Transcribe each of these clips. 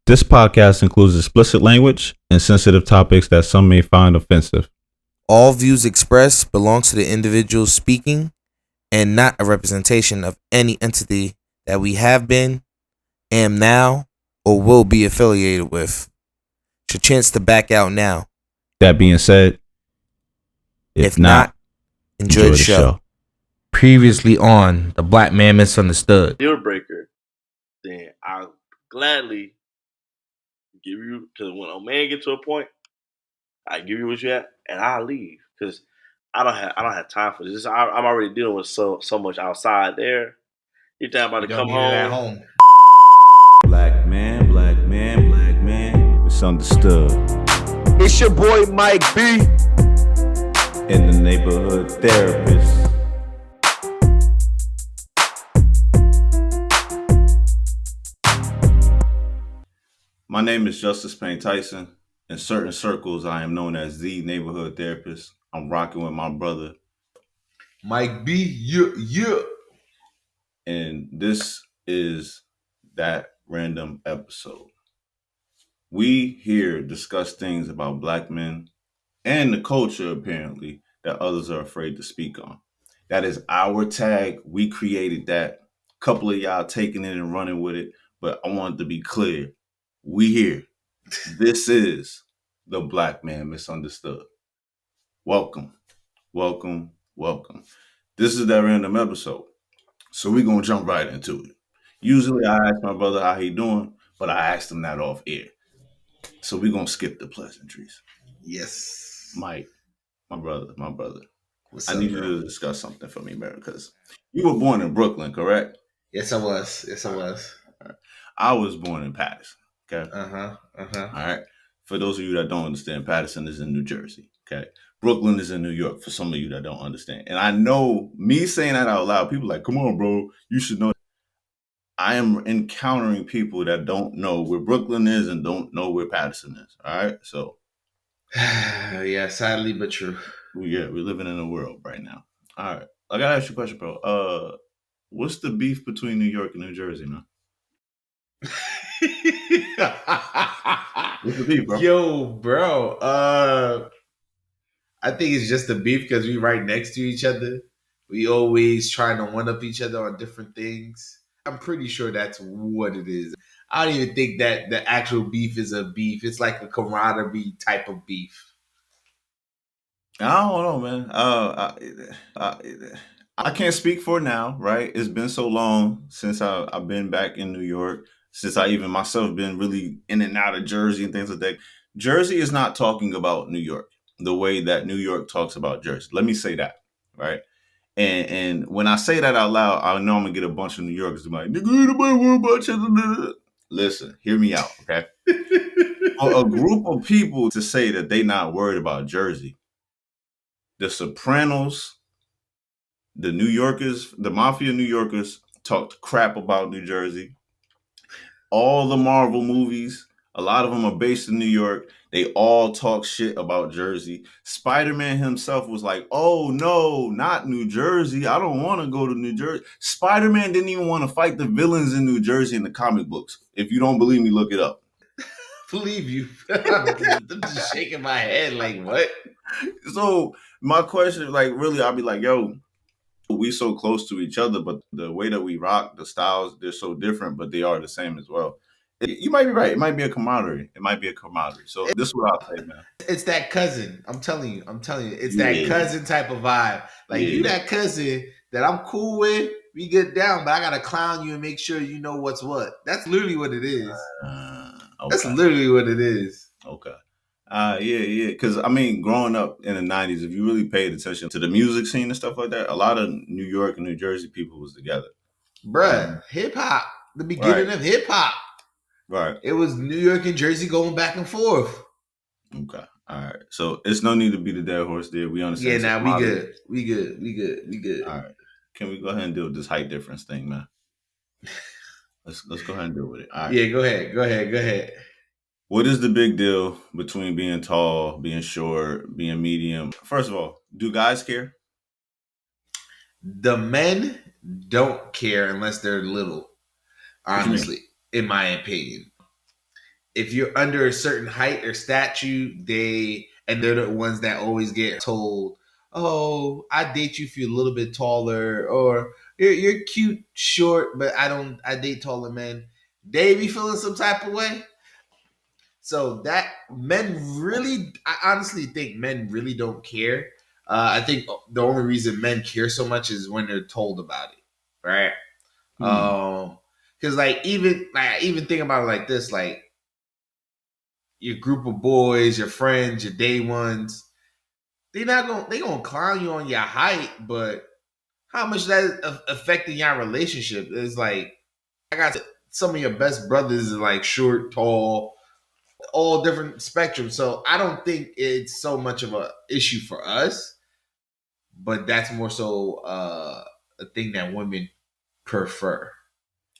This podcast includes explicit language and sensitive topics that some may find offensive. All views expressed belong to the individual speaking and not a representation of any entity that we have been, am now, or will be affiliated with. It's your chance to back out now. That being said, if not, enjoy the show. Previously on The Black Man Misunderstood. Deal breaker, then I'll gladly give you, because when a man get to a point, I give you what you have, and I'll leave because I don't have time for this. I'm already dealing with so much outside there. You think I'm about to come home? Black man, misunderstood. It's your boy Mike B. In the neighborhood therapist. My name is Justice Payne Tyson. In certain circles, I am known as the neighborhood therapist. I'm rocking with my brother, Mike B. Yeah. And this is that random episode. We here discuss things about Black men and the culture, apparently, that others are afraid to speak on. That is our tag. We created that. A couple of y'all taking it and running with it. But I want it to be clear. We here. This is the Black Man Misunderstood. Welcome. This is that random episode. So we're going to jump right into it. Usually I ask my brother how he doing, but I asked him that off air. So we're going to skip the pleasantries. Yes. Mike, my brother. What's I up, need you to discuss something for me, man, because you were born in Brooklyn, correct? Yes, I was. I was born in Patterson, okay? Uh-huh. All right. For those of you that don't understand, Patterson is in New Jersey, okay? Brooklyn is in New York, for some of you that don't understand. And I know, me saying that out loud, people are like, come on, bro, you should know. I am encountering people that don't know where Brooklyn is and don't know where Patterson is, all right? So. Yeah, sadly but true. Yeah, we're living in a world right now. All right. I got to ask you a question, bro. What's the beef between New York and New Jersey, man? What's the beef, bro? Yo, bro. I think it's just the beef because we right next to each other. We always trying to one up each other on different things. I'm pretty sure that's what it is. I don't even think that the actual beef is a beef. It's like a camaraderie type of beef. I don't know, man. I can't speak for now, right? It's been so long since I've been back in New York, since I even myself been really in and out of Jersey and things like that. Jersey is not talking about New York the way that New York talks about Jersey. Let me say that, right? And when I say that out loud, I know I'm gonna get a bunch of New Yorkers to be like, nigga, ain't nobody worry about you. Listen, hear me out, okay? For a group of people to say that they not worried about Jersey, the Sopranos, the New Yorkers, the Mafia New Yorkers talked crap about New Jersey. All the Marvel movies, a lot of them are based in New York. They all talk shit about Jersey. Spider-Man himself was like, oh no, not New Jersey. I don't want to go to New Jersey. Spider-Man didn't even want to fight the villains in New Jersey in the comic books. If you don't believe me, look it up. Believe you. I'm just shaking my head like, what? So my question, like, really, I'll be like, yo, we so close to each other, but the way that we rock, the styles, they're so different, but they are the same as well. You might be right. It might be a camaraderie. So this is what I'll say, man. It's that cousin. I'm telling you. It's that cousin type of vibe. Like, you that cousin that I'm cool with, we get down, but I got to clown you and make sure you know what's what. That's literally what it is. Okay. That's literally what it is. Okay. Yeah. Because, I mean, growing up in the 90s, if you really paid attention to the music scene and stuff like that, a lot of New York and New Jersey people was together. Bruh, hip-hop. The beginning of hip-hop. Right. It was New York and Jersey going back and forth. Okay. All right. So it's no need to be the dead horse there. We understand. Yeah, we good. We good. All right. Can we go ahead and deal with this height difference thing, man? Let's go ahead and deal with it. All right. Yeah, go ahead. What is the big deal between being tall, being short, being medium? First of all, do guys care? The men don't care unless they're little, honestly, in my opinion. if you're under a certain height or statue, they're the ones that always get told, "Oh, I date you if you're a little bit taller," or "You're cute, short, but I date taller men." They be feeling some type of way. So that men really, I honestly think men really don't care. I think the only reason men care so much is when they're told about it, right? Hmm. Because like even think about it like this, like your group of boys, your friends, your day ones, they gonna clown you on your height, but how much that is affecting your relationship is like I got some of your best brothers are like short, tall, all different spectrums. So I don't think it's so much of a issue for us, but that's more so a thing that women prefer.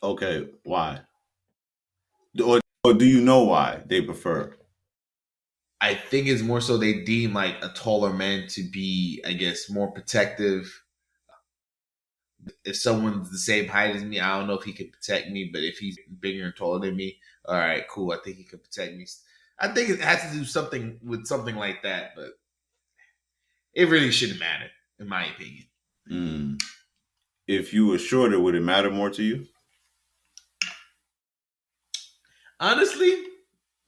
Okay, why? Or do you know why they prefer? I think it's more so they deem like a taller man to be, I guess, more protective. If someone's the same height as me, I don't know if he can protect me, but if he's bigger and taller than me, all right, cool. I think he can protect me. I think it has to do something with something like that, but it really shouldn't matter, in my opinion. Mm. If you were shorter, would it matter more to you? Honestly,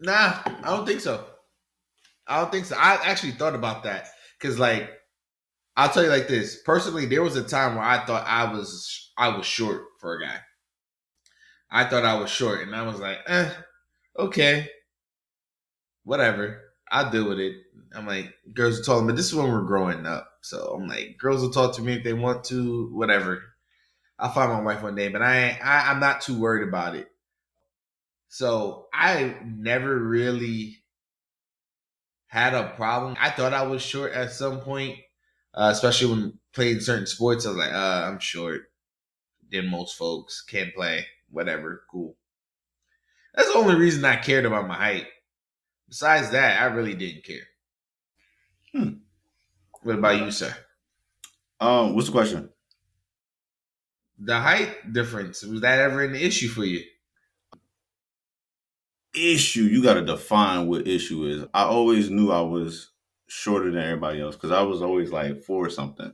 nah, I don't think so. I don't think so. I actually thought about that because, like, I'll tell you like this. Personally, there was a time where I thought I was short for a guy. I thought I was short, and I was like, okay, whatever. I'll deal with it. I'm like, girls are talking, but this is when we're growing up. So I'm like, girls will talk to me if they want to, whatever. I'll find my wife one day, but I'm not too worried about it. So I never really had a problem. I thought I was short at some point, especially when playing certain sports. I was like, I'm short than most folks. Can't play. Whatever. Cool. That's the only reason I cared about my height. Besides that, I really didn't care. Hmm. What about you, sir? What's the question? The height difference, was that ever an issue for you? Issue, you got to define what issue is. I always knew I was shorter than everybody else because I was always like four something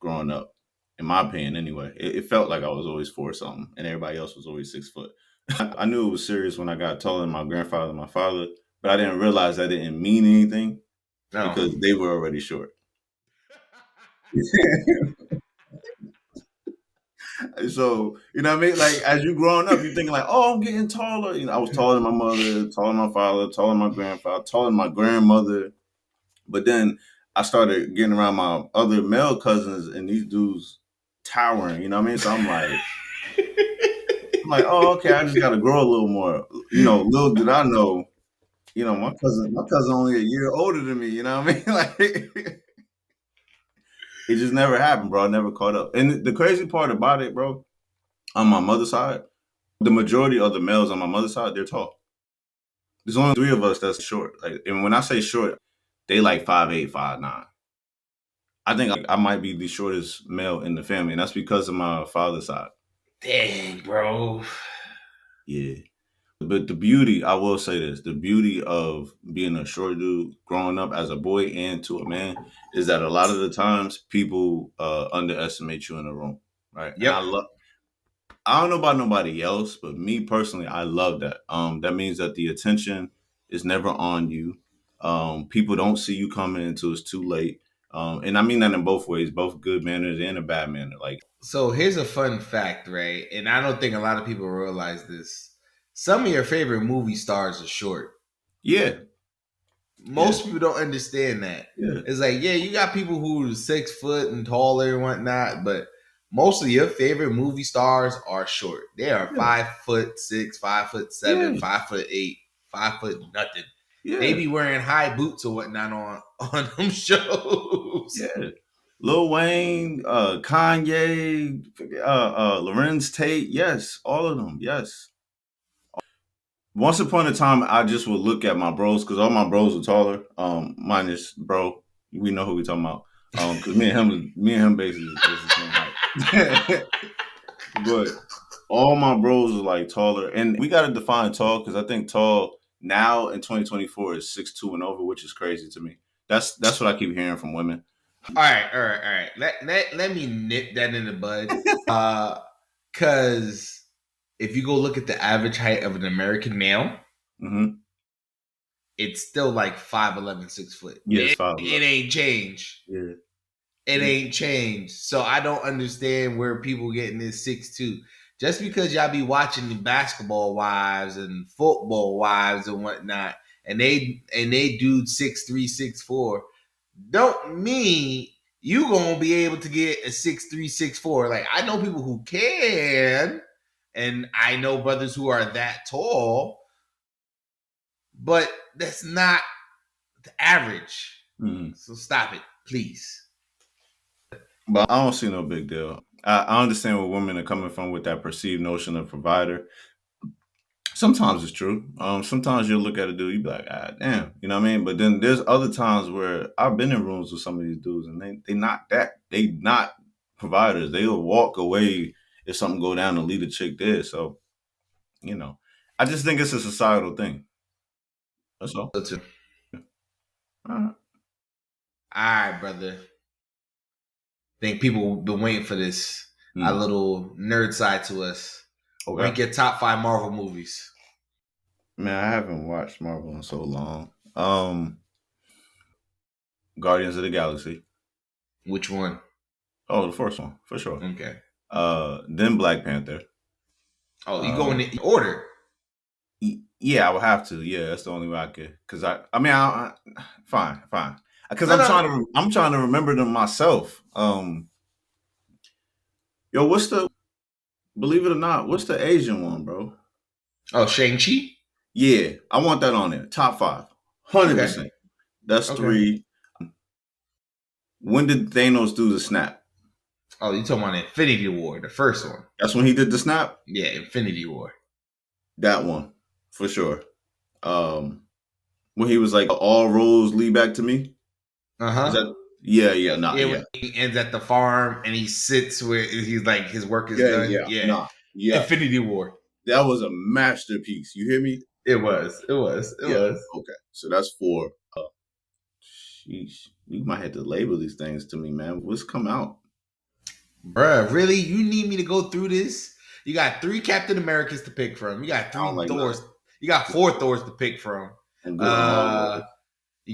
growing up. In my opinion, anyway, it felt like I was always four something, and everybody else was always 6 foot. I knew it was serious when I got taller than my grandfather and my father, but I didn't realize that didn't mean anything No. because they were already short. So, you know what I mean? Like, as you growing up, you're thinking like, oh, I'm getting taller. You know, I was taller than my mother, taller than my father, taller than my grandfather, taller than my grandmother. But then I started getting around my other male cousins and these dudes towering, you know what I mean? So I'm like, oh, okay, I just gotta grow a little more. You know, little did I know, you know, my cousin only a year older than me, you know what I mean? Like it just never happened, bro. I never caught up. And the crazy part about it, bro, on my mother's side, the majority of the males on my mother's side, they're tall. There's only three of us that's short. Like, and when I say short, they like 5'8", 5'9". I think I might be the shortest male in the family, and that's because of my father's side. Dang, bro. Yeah. But the beauty, I will say this, the beauty of being a short dude growing up as a boy and to a man is that a lot of the times people underestimate you in the room, right? And Yep. I don't know about nobody else, but me personally, I love that. That means that the attention is never on you. People don't see you coming until it's too late. And I mean that in both ways, both good manners and a bad manner. Like, So here's a fun fact, right? And I don't think a lot of people realize this. Some of your favorite movie stars are short. yeah, yeah, Most people don't understand that. yeah, It's like, yeah, you got people who are 6 foot and taller and whatnot, but most of your favorite movie stars are short. They are yeah, 5'6", 5'7", yeah, 5'8", 5 foot nothing. They yeah, be wearing high boots or whatnot on them shows. yeah. Lil Wayne, Kanye, Lorenz Tate, yes, all of them, yes. Once upon a time, I just would look at my bros because all my bros are taller. Minus bro, we know who we talking about. Because me and him basically is the same height. But all my bros are like taller, and we got to define tall because I think tall now in 2024 is 6'2" and over, which is crazy to me. That's what I keep hearing from women. All right. Let me nip that in the bud. Cause if you go look at the average height of an American male, Mm-hmm. it's still like 5'11", 6 foot. Yeah, it's It 5'11". ain't changed. Yeah. It ain't changed. So I don't understand where people getting this 6'2". Just because y'all be watching the Basketball Wives and Football Wives and whatnot, and they dude 6'3", 6'4", don't mean you gonna be able to get a 6'3", 6'4". Like, I know people who can, and I know brothers who are that tall, but that's not the average. Mm-hmm. So stop it, please. But I don't see no big deal. I understand where women are coming from with that perceived notion of provider. Sometimes it's true. Sometimes you'll look at a dude, you be like, ah, damn, you know what I mean? But then there's other times where I've been in rooms with some of these dudes, and they not providers. They'll walk away if something go down and leave a chick there. So, you know, I just think it's a societal thing. That's all. So too. All right. All right, brother. Think people been waiting for this. A little nerd side to us. Okay. Rank your top 5 Marvel movies. Man, I haven't watched Marvel in so long. Guardians of the Galaxy. Which one? Oh, the first one, for sure. Okay. Then Black Panther. Oh, you go in the order. Yeah, I would have to. Yeah, that's the only way I could. Cause fine. Because No, I'm trying to remember them myself. Yo, believe it or not, what's the Asian one, bro? Oh, Shang-Chi? Yeah, I want that on there. Top 5. 100%. Okay. That's Okay. 3. When did Thanos do the snap? Oh, you talking about Infinity War, the first one. That's when he did the snap? Yeah, Infinity War. That one, for sure. When he was like, all roads lead back to me? Uh-huh. Yeah. When he ends at the farm and he sits where he's like, his work is done. Yeah. Infinity War. That was a masterpiece. You hear me? It was. Okay. So that's 4. Sheesh. You might have to label these things to me, man. What's come out? Bruh, really? You need me to go through this? You got 3 Captain Americas to pick from. You got 3 Thors. You got 4 Thors to pick from. You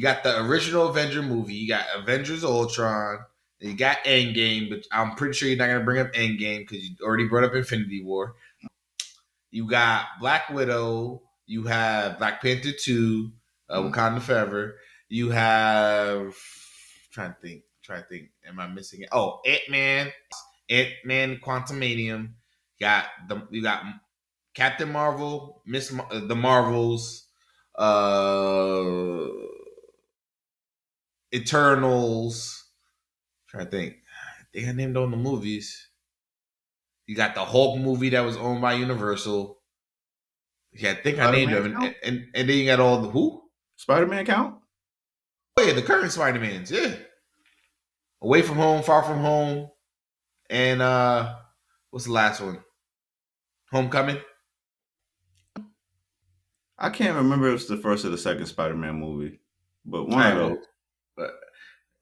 got the original Avenger movie. You got Avengers Ultron. You got Endgame, but I'm pretty sure you're not going to bring up Endgame because you already brought up Infinity War. You got Black Widow. You have Black Panther 2, Wakanda Forever. You have... Trying to think. Am I missing it? Oh, Ant-Man, Quantumanium. You got Captain Marvel, the Marvels, Eternals. I'm trying to think. They named all the movies. You got the Hulk movie that was owned by Universal. Yeah, I think I named them. And then you got all the who? Spider-Man count? Oh yeah, the current Spider-Mans. Yeah. Away from Home, Far From Home, and what's the last one? Homecoming. I can't remember if it's the first or the second Spider-Man movie, but one of those. But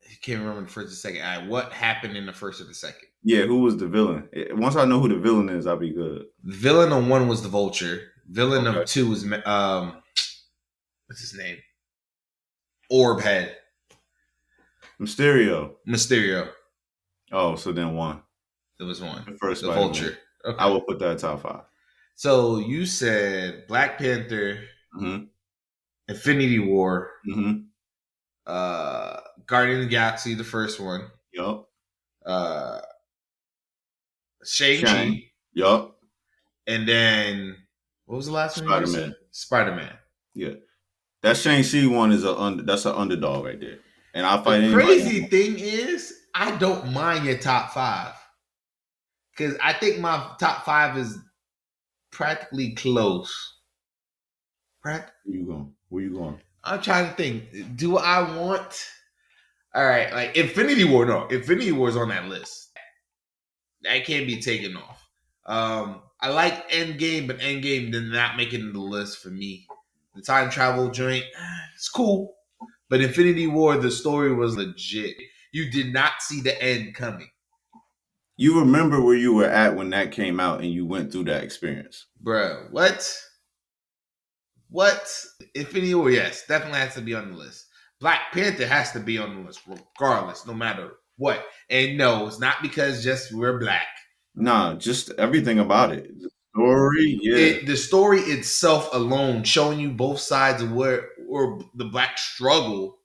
I can't remember the first or second. All right, what happened in the first or the second? Yeah, who was the villain? Once I know who the villain is, I'll be good. The villain on 1 was the Vulture. Villain of 2 was what's his name? Orbhead. Mysterio. Oh, so then 1. There was 1. The first the Spider-Man. Vulture. Okay. I will put that at top 5. So you said Black Panther, Infinity War, Guardian of the Galaxy, the first one. Yup. Shang-Chi. Yup. And then what was the last one? Spider-Man. Yeah. That Shang-Chi one is that's an underdog right there. And I fight anybody. The crazy thing is, I don't mind your top 5. Because I think my top 5 is practically close. Where you going? I'm trying to think. Do I want... All right, like Infinity War. No, Infinity War is on that list. That can't be taken off. I like Endgame, but Endgame did not make it in the list for me. The time travel joint, it's cool. But Infinity War, the story was legit. You did not see the end coming. You remember where you were at when that came out and you went through that experience. Bruh, what? What? Infinity War, yes, definitely has to be on the list. Black Panther has to be on the list, regardless, no matter what. And no, it's not because just we're black. Nah, just everything about it. The story, yeah. The story itself alone, showing you both sides of where or the black struggle,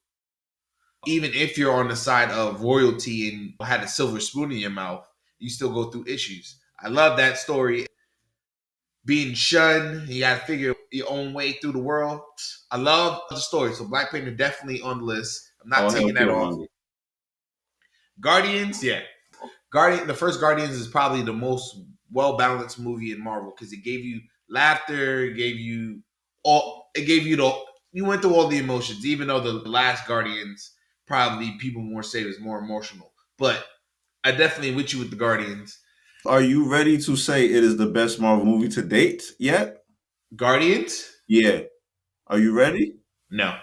even if you're on the side of royalty and had a silver spoon in your mouth, you still go through issues. I love that story. Being shunned, you got to figure your own way through the world. I love the story. So Black Panther definitely on the list. I'm not All hell taking that Killmonger. off. Guardians, yeah. The first Guardians is probably the most well-balanced movie in Marvel because it gave you laughter, it gave you you went through all the emotions, even though the last Guardians probably people more say was more emotional. But I definitely with you with the Guardians. Are you ready to say it is the best Marvel movie to date yet? Guardians? Yeah. Are you ready? No.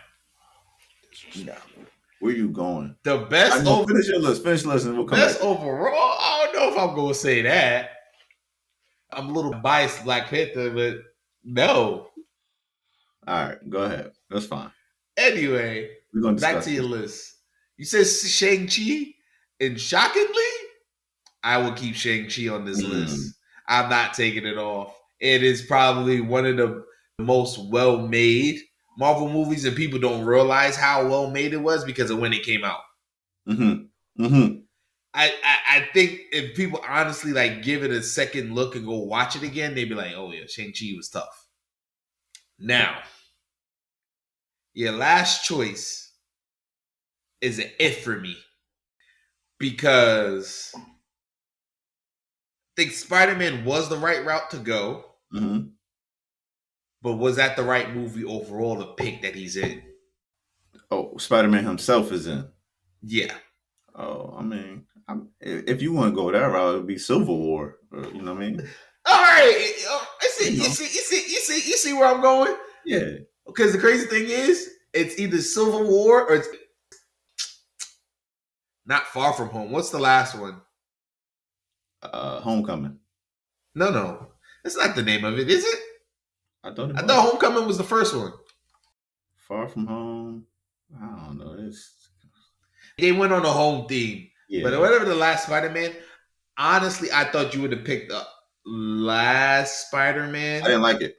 Where you going? The best finish your list. Finish the list and we'll come best back. overall. I don't know if I'm going to say that. I'm a little biased, Black Panther, but no. All right, go ahead. That's fine. Anyway, We're gonna back to your list. You said Shang-Chi, and shockingly, I will keep Shang-Chi on this list. I'm not taking it off. It is probably one of the most well-made Marvel movies, and people don't realize how well-made it was because of when it came out. Mm-hmm. Mm-hmm. I think if people honestly like give it a second look and go watch it again, they'd be like, "Oh yeah, Shang-Chi was tough." Now, your last choice is an if for me because I think Spider-Man was the right route to go, but was that the right movie overall to pick that he's in? Oh, Spider-Man himself is in. Yeah. Oh, I mean, if you want to go that route, it would be Civil War. You know what I mean? All right. You see where I'm going? Yeah. Because the crazy thing is, it's either Civil War or it's not Far From Home. What's the last one? Homecoming. No. That's not the name of it, is it? I thought Homecoming was the first one. Far From Home. I don't know. They went on a home theme. Yeah. But whatever the last Spider-Man, honestly, I thought you would have picked the last Spider-Man. I didn't like it.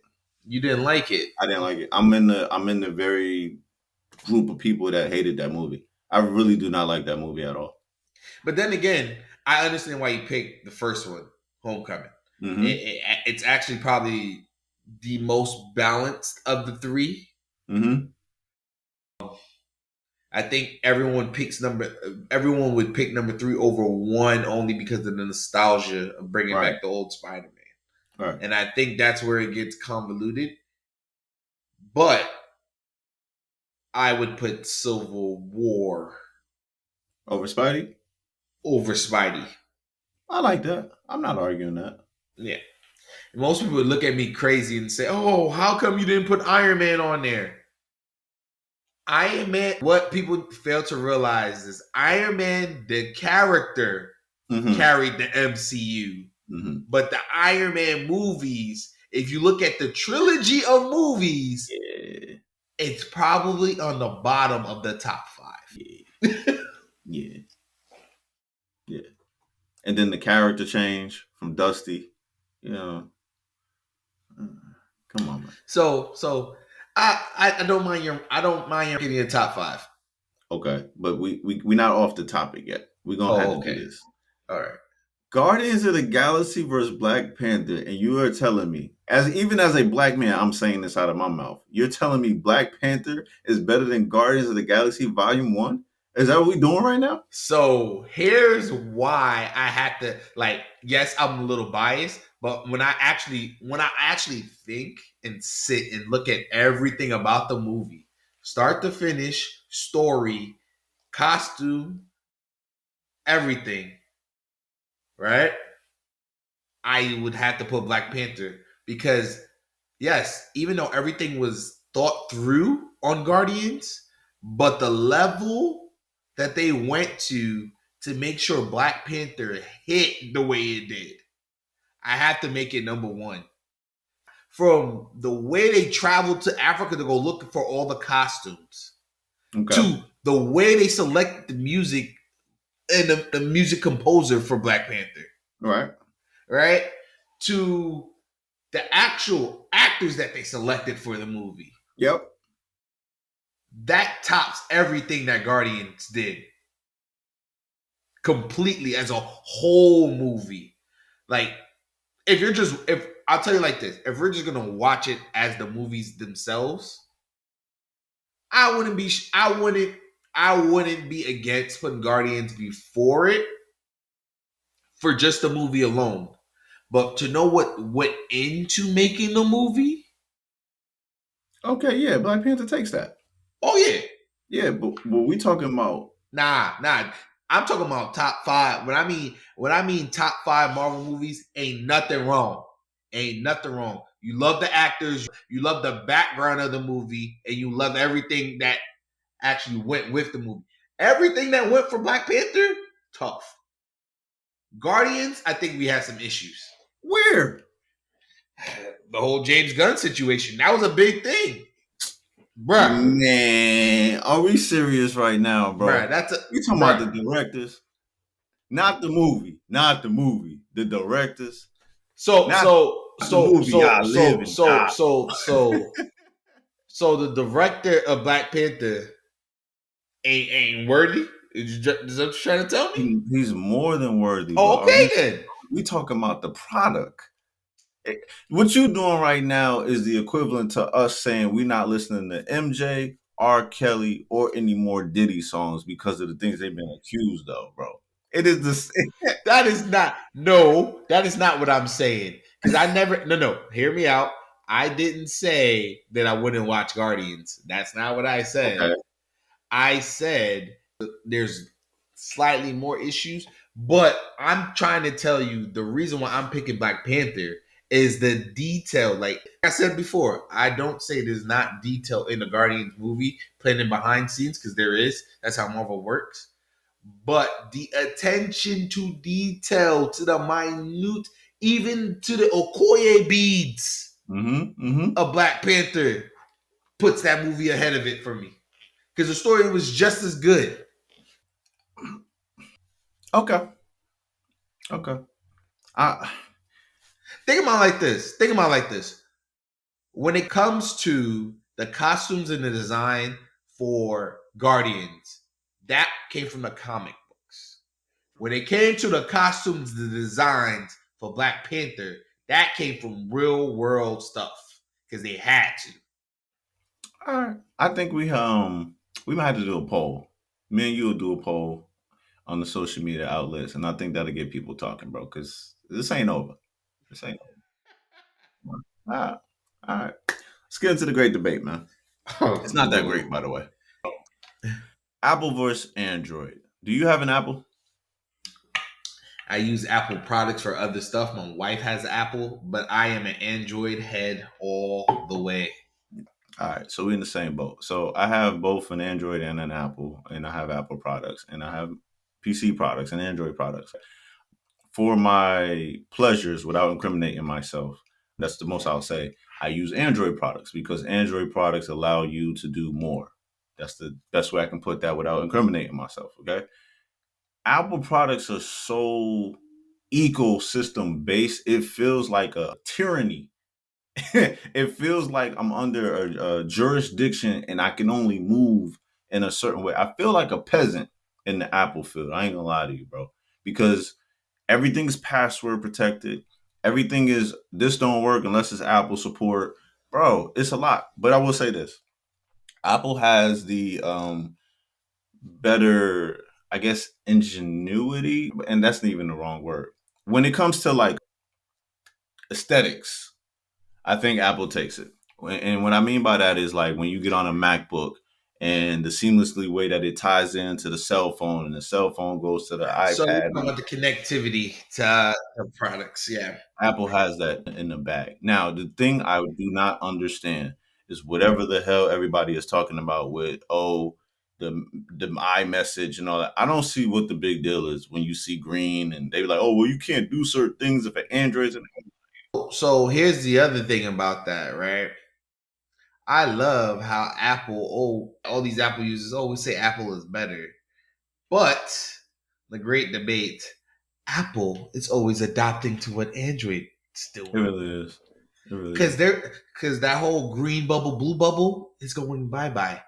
You didn't like it? I didn't like it. I'm in the very group of people that hated that movie. I really do not like that movie at all. But then again, I understand why you picked the first one, Homecoming. Mm-hmm. It's actually probably the most balanced of the three. Mm-hmm. I think everyone would pick number 3 over 1 only because of the nostalgia of bringing back the old Spider-Man. Right. And I think that's where it gets convoluted. But I would put Civil War over Spidey. I like that. I'm not arguing that. Yeah. Most people would look at me crazy and say, "Oh, how come you didn't put Iron Man on there?" Iron Man, what people fail to realize is Iron Man, the character, carried the MCU. Mm-hmm. But the Iron Man movies, if you look at the trilogy of movies, it's probably on the bottom of the top 5. Yeah. And then the character change from Dusty, come on, man. So I don't mind your getting a top 5. Okay, but we're not off the topic yet. We're gonna have to do this. All right. Guardians of the Galaxy versus Black Panther, and you are telling me, even as a black man, I'm saying this out of my mouth. You're telling me Black Panther is better than Guardians of the Galaxy Volume 1? Is that what we're doing right now? So here's why I had to yes, I'm a little biased, but when I actually think and sit and look at everything about the movie, start to finish, story, costume, everything, right? I would have to put Black Panther because yes, even though everything was thought through on Guardians, but the level that they went to make sure Black Panther hit the way it did, I have to make it number one. From the way they traveled to Africa to go looking for all the costumes, to the way they select the music and the music composer for Black Panther, right? To the actual actors that they selected for the movie. Yep. That tops everything that Guardians did. Completely as a whole movie. Like, if I'll tell you like this, if we're just gonna watch it as the movies themselves, I wouldn't be against putting Guardians before it for just the movie alone. But to know what went into making the movie, Okay, yeah, Black Panther takes that. oh yeah. Yeah, but we talking about Nah. I'm talking about top 5. When I mean top 5 Marvel movies, ain't nothing wrong. Ain't nothing wrong. You love the actors, you love the background of the movie, and you love everything that actually went with the movie. Everything that went for Black Panther, tough. Guardians, I think we had some issues. where? The whole James Gunn situation, that was a big thing. Bruh. Man, are we serious right now, bro? Bruh, that's a You talking about the directors, not the movie, the directors. So Not so movie y'all live in, God. so the director of Black Panther ain't worthy. Is that what you're trying to tell me? He's more than worthy. Oh, but okay then. we talking about the product. What you doing right now is the equivalent to us saying we're not listening to MJ, R. Kelly, or any more Diddy songs because of the things they've been accused of, bro. It is the same. That is not what I'm saying. Because I never no, hear me out. I didn't say that I wouldn't watch Guardians. That's not what I said. Okay. I said there's slightly more issues, but I'm trying to tell you the reason why I'm picking Black Panther is the detail. Like I said before, I don't say there's not detail in the Guardians movie planning behind scenes, because there is. That's how Marvel works. But the attention to detail, to the minute, even to the Okoye beads of Black Panther, puts that movie ahead of it for me. Because the story was just as good. Okay. Think about it like this. When it comes to the costumes and the design for Guardians, that came from the comic books. When it came to the costumes, the designs for Black Panther, that came from real world stuff because they had to. All right. I think we might have to do a poll. Me and you will do a poll on the social media outlets, and I think that'll get people talking, bro. Because this ain't over. All right. All right. Let's get into the great debate, man. It's not that great, by the way. Apple versus Android. Do you have an Apple? I use Apple products for other stuff. My wife has Apple, but I am an Android head all the way. All right, so we're in the same boat. So I have both an Android and an Apple, and I have Apple products, and I have PC products and Android products. For my pleasures, without incriminating myself, that's the most I'll say. I use Android products because Android products allow you to do more. That's the best way I can put that without incriminating myself. Okay. Apple products are so ecosystem based. It feels like a tyranny. It feels like I'm under a jurisdiction and I can only move in a certain way. I feel like a peasant in the Apple field. I ain't gonna lie to you, bro, because everything's password protected. Everything is this don't work unless it's Apple support, bro. It's a lot. But I will say this: Apple has the better, I guess, ingenuity, and that's not even the wrong word. When it comes to like aesthetics, I think Apple takes it. And what I mean by that is like when you get on a MacBook and the seamlessly way that it ties into the cell phone and the cell phone goes to the iPad. So you're talking about the connectivity to the products, yeah. Apple has that in the bag. Now, the thing I do not understand is whatever the hell everybody is talking about with the iMessage and all that. I don't see what the big deal is when you see green and they be like, oh well, you can't do certain things if it Androids and So here's the other thing about that, right? I love how all these Apple users always say Apple is better. But the great debate, Apple is always adopting to what Android is it doing. really is. It really is. Because that whole green bubble, blue bubble is going bye-bye.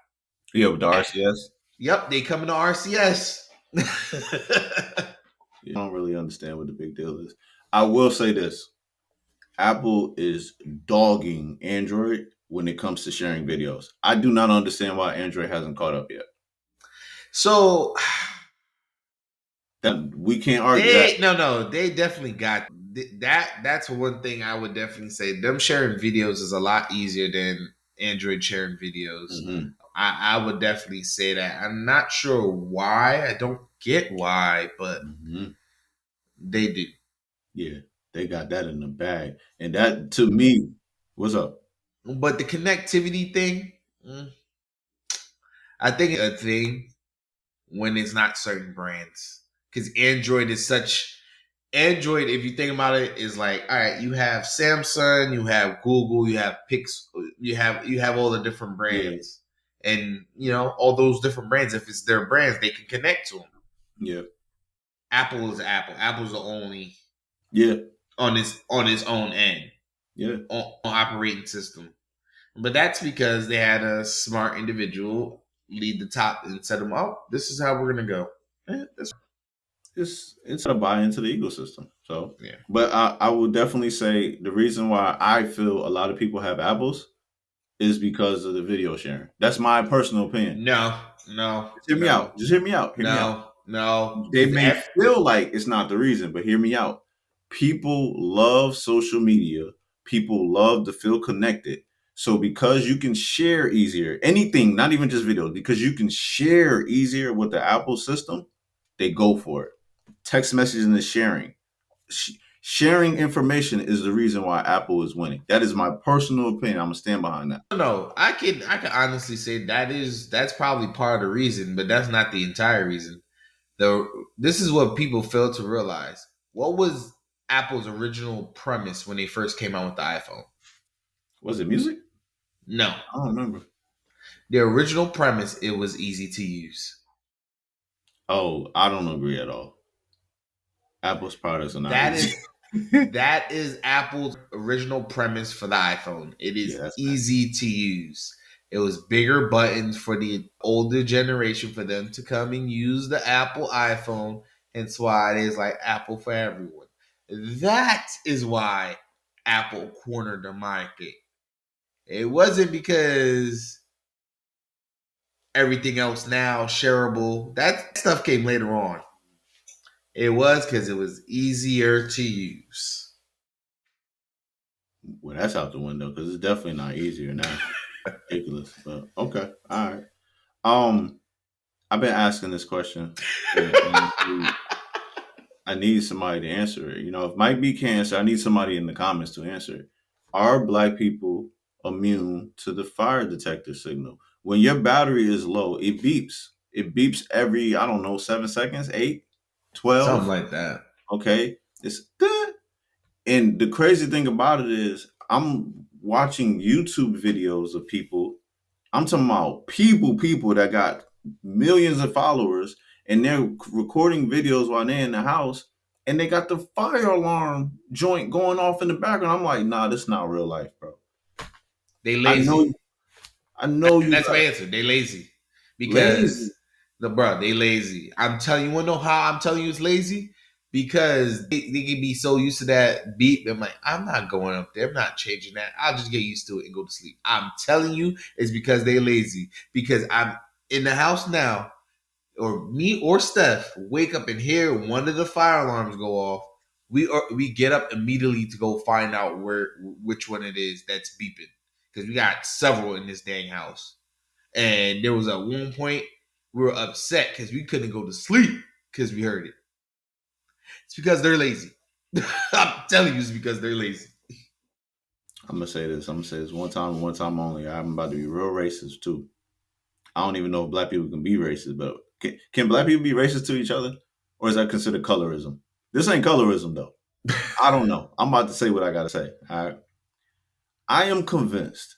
Yeah, with the RCS. Yep, they coming to RCS. I don't really understand what the big deal is. I will say this. Apple is dogging Android when it comes to sharing videos. I do not understand why Android hasn't caught up yet. So we can't argue that. they definitely got that. That's one thing I would definitely say. Them sharing videos is a lot easier than Android sharing videos. Mm-hmm. I would definitely say that. I'm not sure why. I don't get why, but they do. Yeah, they got that in the bag. And that, to me, what's up? But the connectivity thing, I think it's a thing when it's not certain brands. Because Android, if you think about it, is like, all right, you have Samsung, you have Google, you have you have all the different brands. And all those different brands, if it's their brands, they can connect to them. Yeah. Apple is Apple. Apple's the only on its own end. Yeah. On operating system. But that's because they had a smart individual lead the top and set them up. This is how we're gonna go. It's a buy into the ecosystem. So yeah. But I would definitely say the reason why I feel a lot of people have Apples is because of the video sharing. That's my personal opinion. No. Just hear me out. No. They may feel like it's not the reason, but hear me out. People love social media. People love to feel connected. So because you can share easier, anything, not even just videos, because you can share easier with the Apple system, they go for it. Text messaging and sharing. Sharing information is the reason why Apple is winning. That is my personal opinion. I'm gonna stand behind that. No, I can honestly say that's probably part of the reason, but that's not the entire reason. This is what people fail to realize. What was Apple's original premise when they first came out with the iPhone? Was it music? No. I don't remember. The original premise, it was easy to use. Oh, I don't agree at all. Apple's products are not easy. That is Apple's original premise for the iPhone. It is easy to use. It was bigger buttons for the older generation for them to come and use the Apple iPhone. Hence why it is like Apple for everyone. That is why Apple cornered the market. It wasn't because everything else now shareable. That stuff came later on. It was because it was easier to use. Well, that's out the window because it's definitely not easier now. Ridiculous, but okay, all right. I've been asking this question. And I need somebody to answer it. If Mike B can't answer, I need somebody in the comments to answer it. Are Black people immune to the fire detector signal? When your battery is low, it beeps. It beeps every, 7 seconds, 8, 12. Something like that. Okay. It's good. And the crazy thing about it is I'm watching YouTube videos of people. I'm talking about people that got millions of followers and they're recording videos while they're in the house and they got the fire alarm joint going off in the background. I'm like, nah, this is not real life, bro. They lazy. I know you. That's my answer. They lazy. Because they lazy. I'm telling you, wanna know how I'm telling you it's lazy? Because they can be so used to that beep. I'm like, I'm not going up there. I'm not changing that. I'll just get used to it and go to sleep. I'm telling you, it's because they lazy. Because I'm in the house now, or me or Steph wake up and hear one of the fire alarms go off. We get up immediately to go find out which one it is that's beeping. Because we got several in this dang house. And there was at one point we were upset because we couldn't go to sleep because we heard it. It's because they're lazy. I'm telling you, it's because they're lazy. I'm gonna say this. I'm gonna say this one time and one time only. I'm about to be real racist too. I don't even know if black people can be racist, but can black people be racist to each other, or is that considered colorism? This ain't colorism though. I don't know. I'm about to say what I gotta say. All right. I am convinced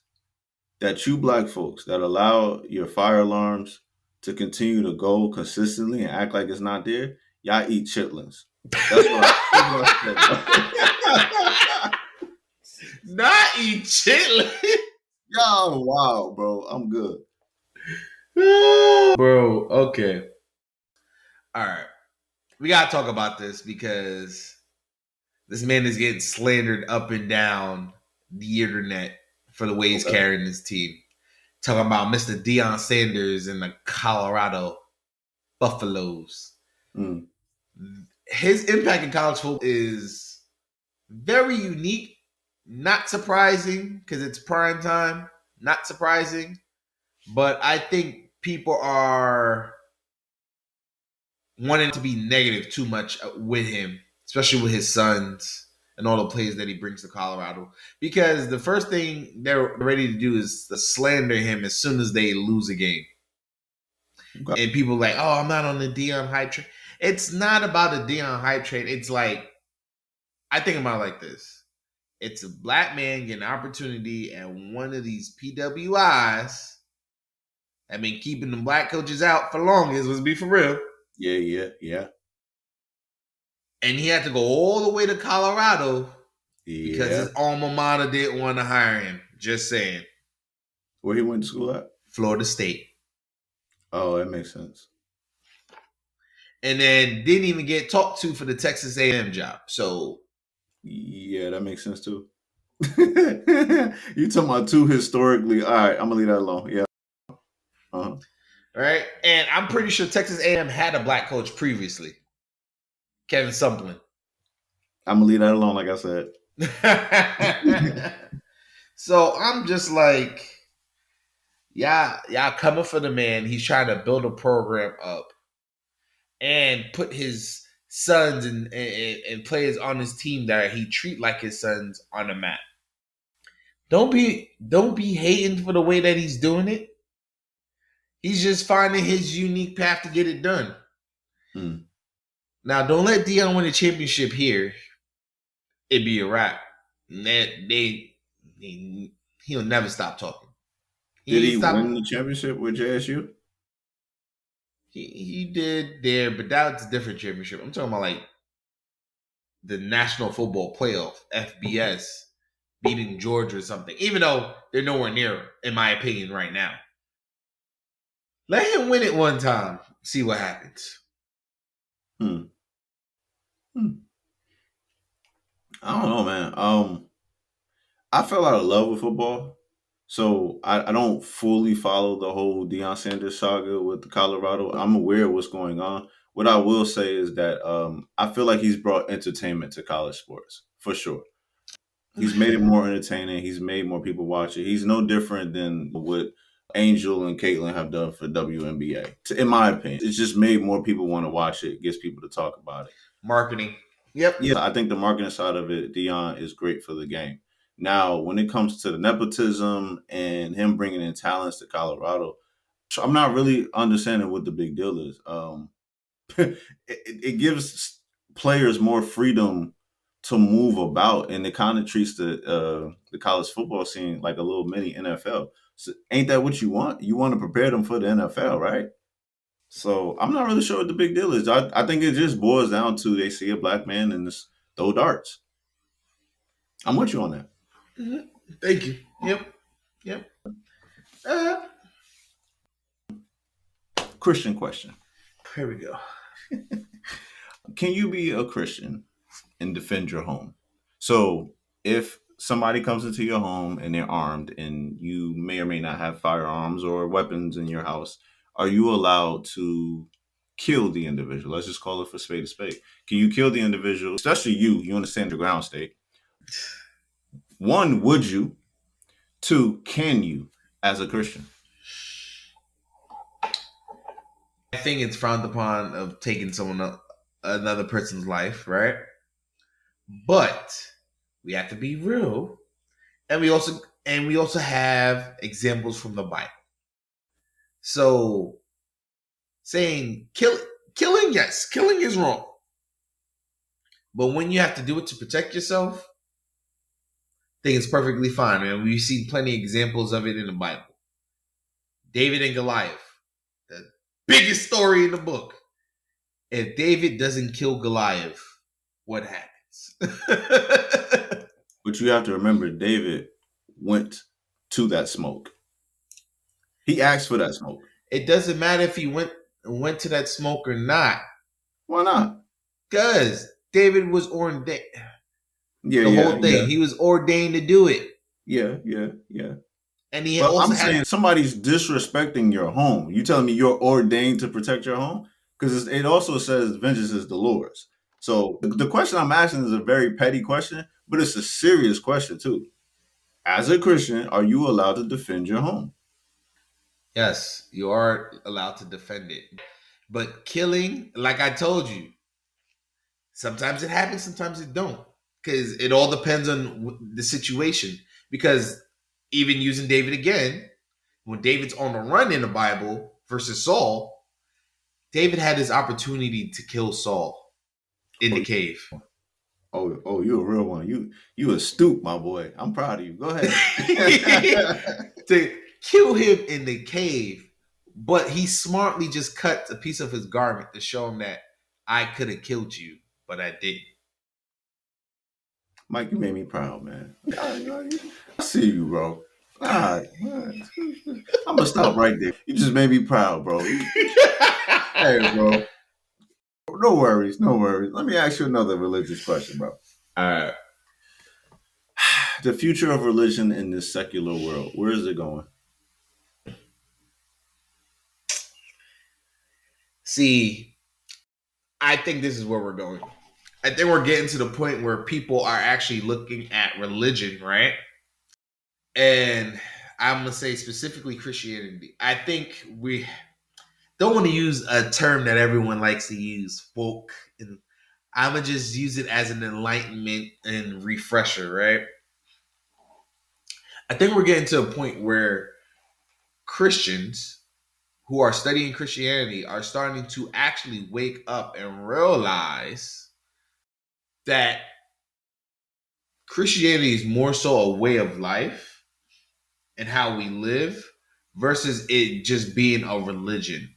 that you black folks that allow your fire alarms to continue to go consistently and act like it's not there, y'all eat chitlins. That's what I Not eat chitlins. Y'all, wow, bro. I'm good. Bro, okay. All right. We got to talk about this because this man is getting slandered up and down the internet for the way he's carrying his team. Talking about Mr. Deion Sanders and the Colorado Buffaloes. Mm. His impact in college football is very unique. Not surprising because it's prime time. Not surprising. But I think people are wanting to be negative too much with him, especially with his sons and all the plays that he brings to Colorado. Because the first thing they're ready to do is to slander him as soon as they lose a game. Okay. And people are like, oh, I'm not on the Deion hype train. It's not about a Deion hype train. It's like, I think about it like this. It's a black man getting an opportunity at one of these PWIs that been keeping the black coaches out for longest, let's be for real. Yeah. And he had to go all the way to Colorado because his alma mater didn't want to hire him. Just saying. Where he went to school at? Florida State. Oh, that makes sense. And then didn't even get talked to for the Texas A&M job. So yeah, that makes sense too. You talking about two historically? All right, I'm gonna leave that alone. Yeah. All right, and I'm pretty sure Texas A&M had a black coach previously, Kevin Sumlin. I'm gonna leave that alone, like I said. So I'm just like, y'all coming for the man. He's trying to build a program up and put his sons and players on his team that he treat like his sons on the map. Don't be hating for the way that he's doing it. He's just finding his unique path to get it done. Mm. Now, don't let Deion win a championship here. It'd be a wrap. He'll never stop talking. Did he win the championship with JSU? He did there, but that's a different championship. I'm talking about like the National Football Playoff, FBS, beating Georgia or something, even though they're nowhere near, in my opinion, right now. Let him win it one time. See what happens. I don't know, man. I fell out of love with football, so I don't fully follow the whole Deion Sanders saga with the Colorado. I'm aware of what's going on. What I will say is that I feel like he's brought entertainment to college sports for sure. He's made it more entertaining. He's made more people watch it. He's no different than what Angel and Caitlin have done for WNBA. In my opinion, it's just made more people want to watch it. Gets people to talk about it. Marketing. Yep. Yeah, I think the marketing side of it, Deion, is great for the game. Now, when it comes to the nepotism and him bringing in talents to Colorado, I'm not really understanding what the big deal is. It gives players more freedom to move about, and it kind of treats the college football scene like a little mini NFL. So ain't that what you want? You want to prepare them for the NFL, right? So I'm not really sure what the big deal is. I think it just boils down to they see a black man and just throw darts. I'm with you on that. Mm-hmm. Thank you. Yep. Christian question. Here we go. Can you be a Christian and defend your home? So if somebody comes into your home and they're armed and you may or may not have firearms or weapons in your house, are you allowed to kill the individual? Let's just call it for spade a spade. Can you kill the individual, especially you understand the ground state? One, would you? Two, can you as a Christian? I think it's frowned upon of taking another person's life, right? But we have to be real. and we also have examples from the Bible. So saying killing, yes, killing is wrong. But when you have to do it to protect yourself, I think it's perfectly fine. And we've seen plenty of examples of it in the Bible. David and Goliath, the biggest story in the book. If David doesn't kill Goliath, what happens? But you have to remember, David went to that smoke. He asked for that smoke. It doesn't matter if he went to that smoke or not, Why not? because David was ordained. Yeah, The whole thing, he was ordained to do it, yeah. and he But also I'm saying somebody's disrespecting your home. You telling me you're ordained to protect your home? Because it also says vengeance is the Lord's. So the question I'm asking is a very petty question, but it's a serious question too. As a Christian, are you allowed to defend your home? Yes, you are allowed to defend it. But killing, like I told you, sometimes it happens, sometimes it don't. Because it all depends on the situation. Because even using David again, when David's on the run in the Bible versus Saul, David had his opportunity to kill Saul in the cave. Oh, you a real one. You astute, my boy. I'm proud of you. Go ahead. To kill him in the cave, but he smartly just cut a piece of his garment to show him that I could have killed you, but I didn't. Mike, you made me proud, man. I see you, bro. All right. I'm gonna stop right there. You just made me proud, bro. Hey, bro. No worries, no worries. Let me ask you another religious question, bro. All right. The future of religion in this secular world, where is it going? See, I think this is where we're going. I think we're getting to the point where people are actually looking at religion, right? And I'm going to say specifically Christianity. I think we don't want to use a term that everyone likes to use, folk. And I'm going to just use it as an enlightenment and refresher, right? I think we're getting to a point where Christians who are studying Christianity are starting to actually wake up and realize that Christianity is more so a way of life and how we live versus it just being a religion.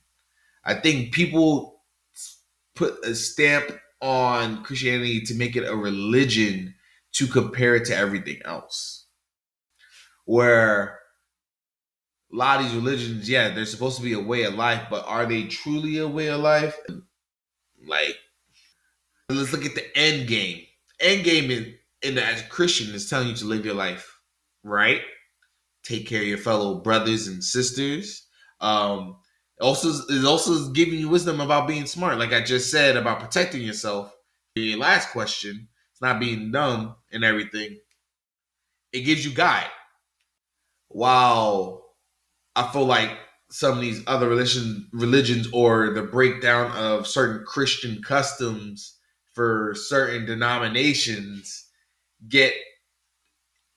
I think people put a stamp on Christianity to make it a religion to compare it to everything else. Where a lot of these religions, yeah, they're supposed to be a way of life, but are they truly a way of life? Like, let's look at the end game. End game as a Christian is telling you to live your life right, take care of your fellow brothers and sisters. Also giving you wisdom about being smart, like I just said about protecting yourself. Your last question, it's not being dumb and everything. It gives you guide. While I feel like some of these other religions or the breakdown of certain Christian customs for certain denominations get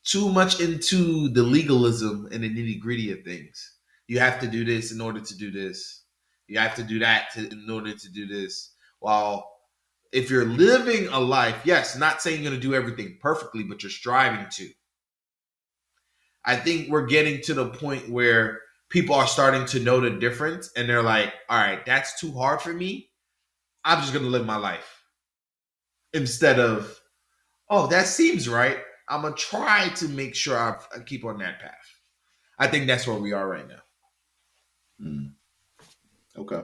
too much into the legalism and the nitty gritty of things. You have to do this in order to do this. You have to do that in order to do this. While if you're living a life, yes, not saying you're going to do everything perfectly, but you're striving to. I think we're getting to the point where people are starting to know the difference and they're like, all right, that's too hard for me. I'm just going to live my life. Instead of, oh, that seems right. I'm going to try to make sure I keep on that path. I think that's where we are right now. Okay.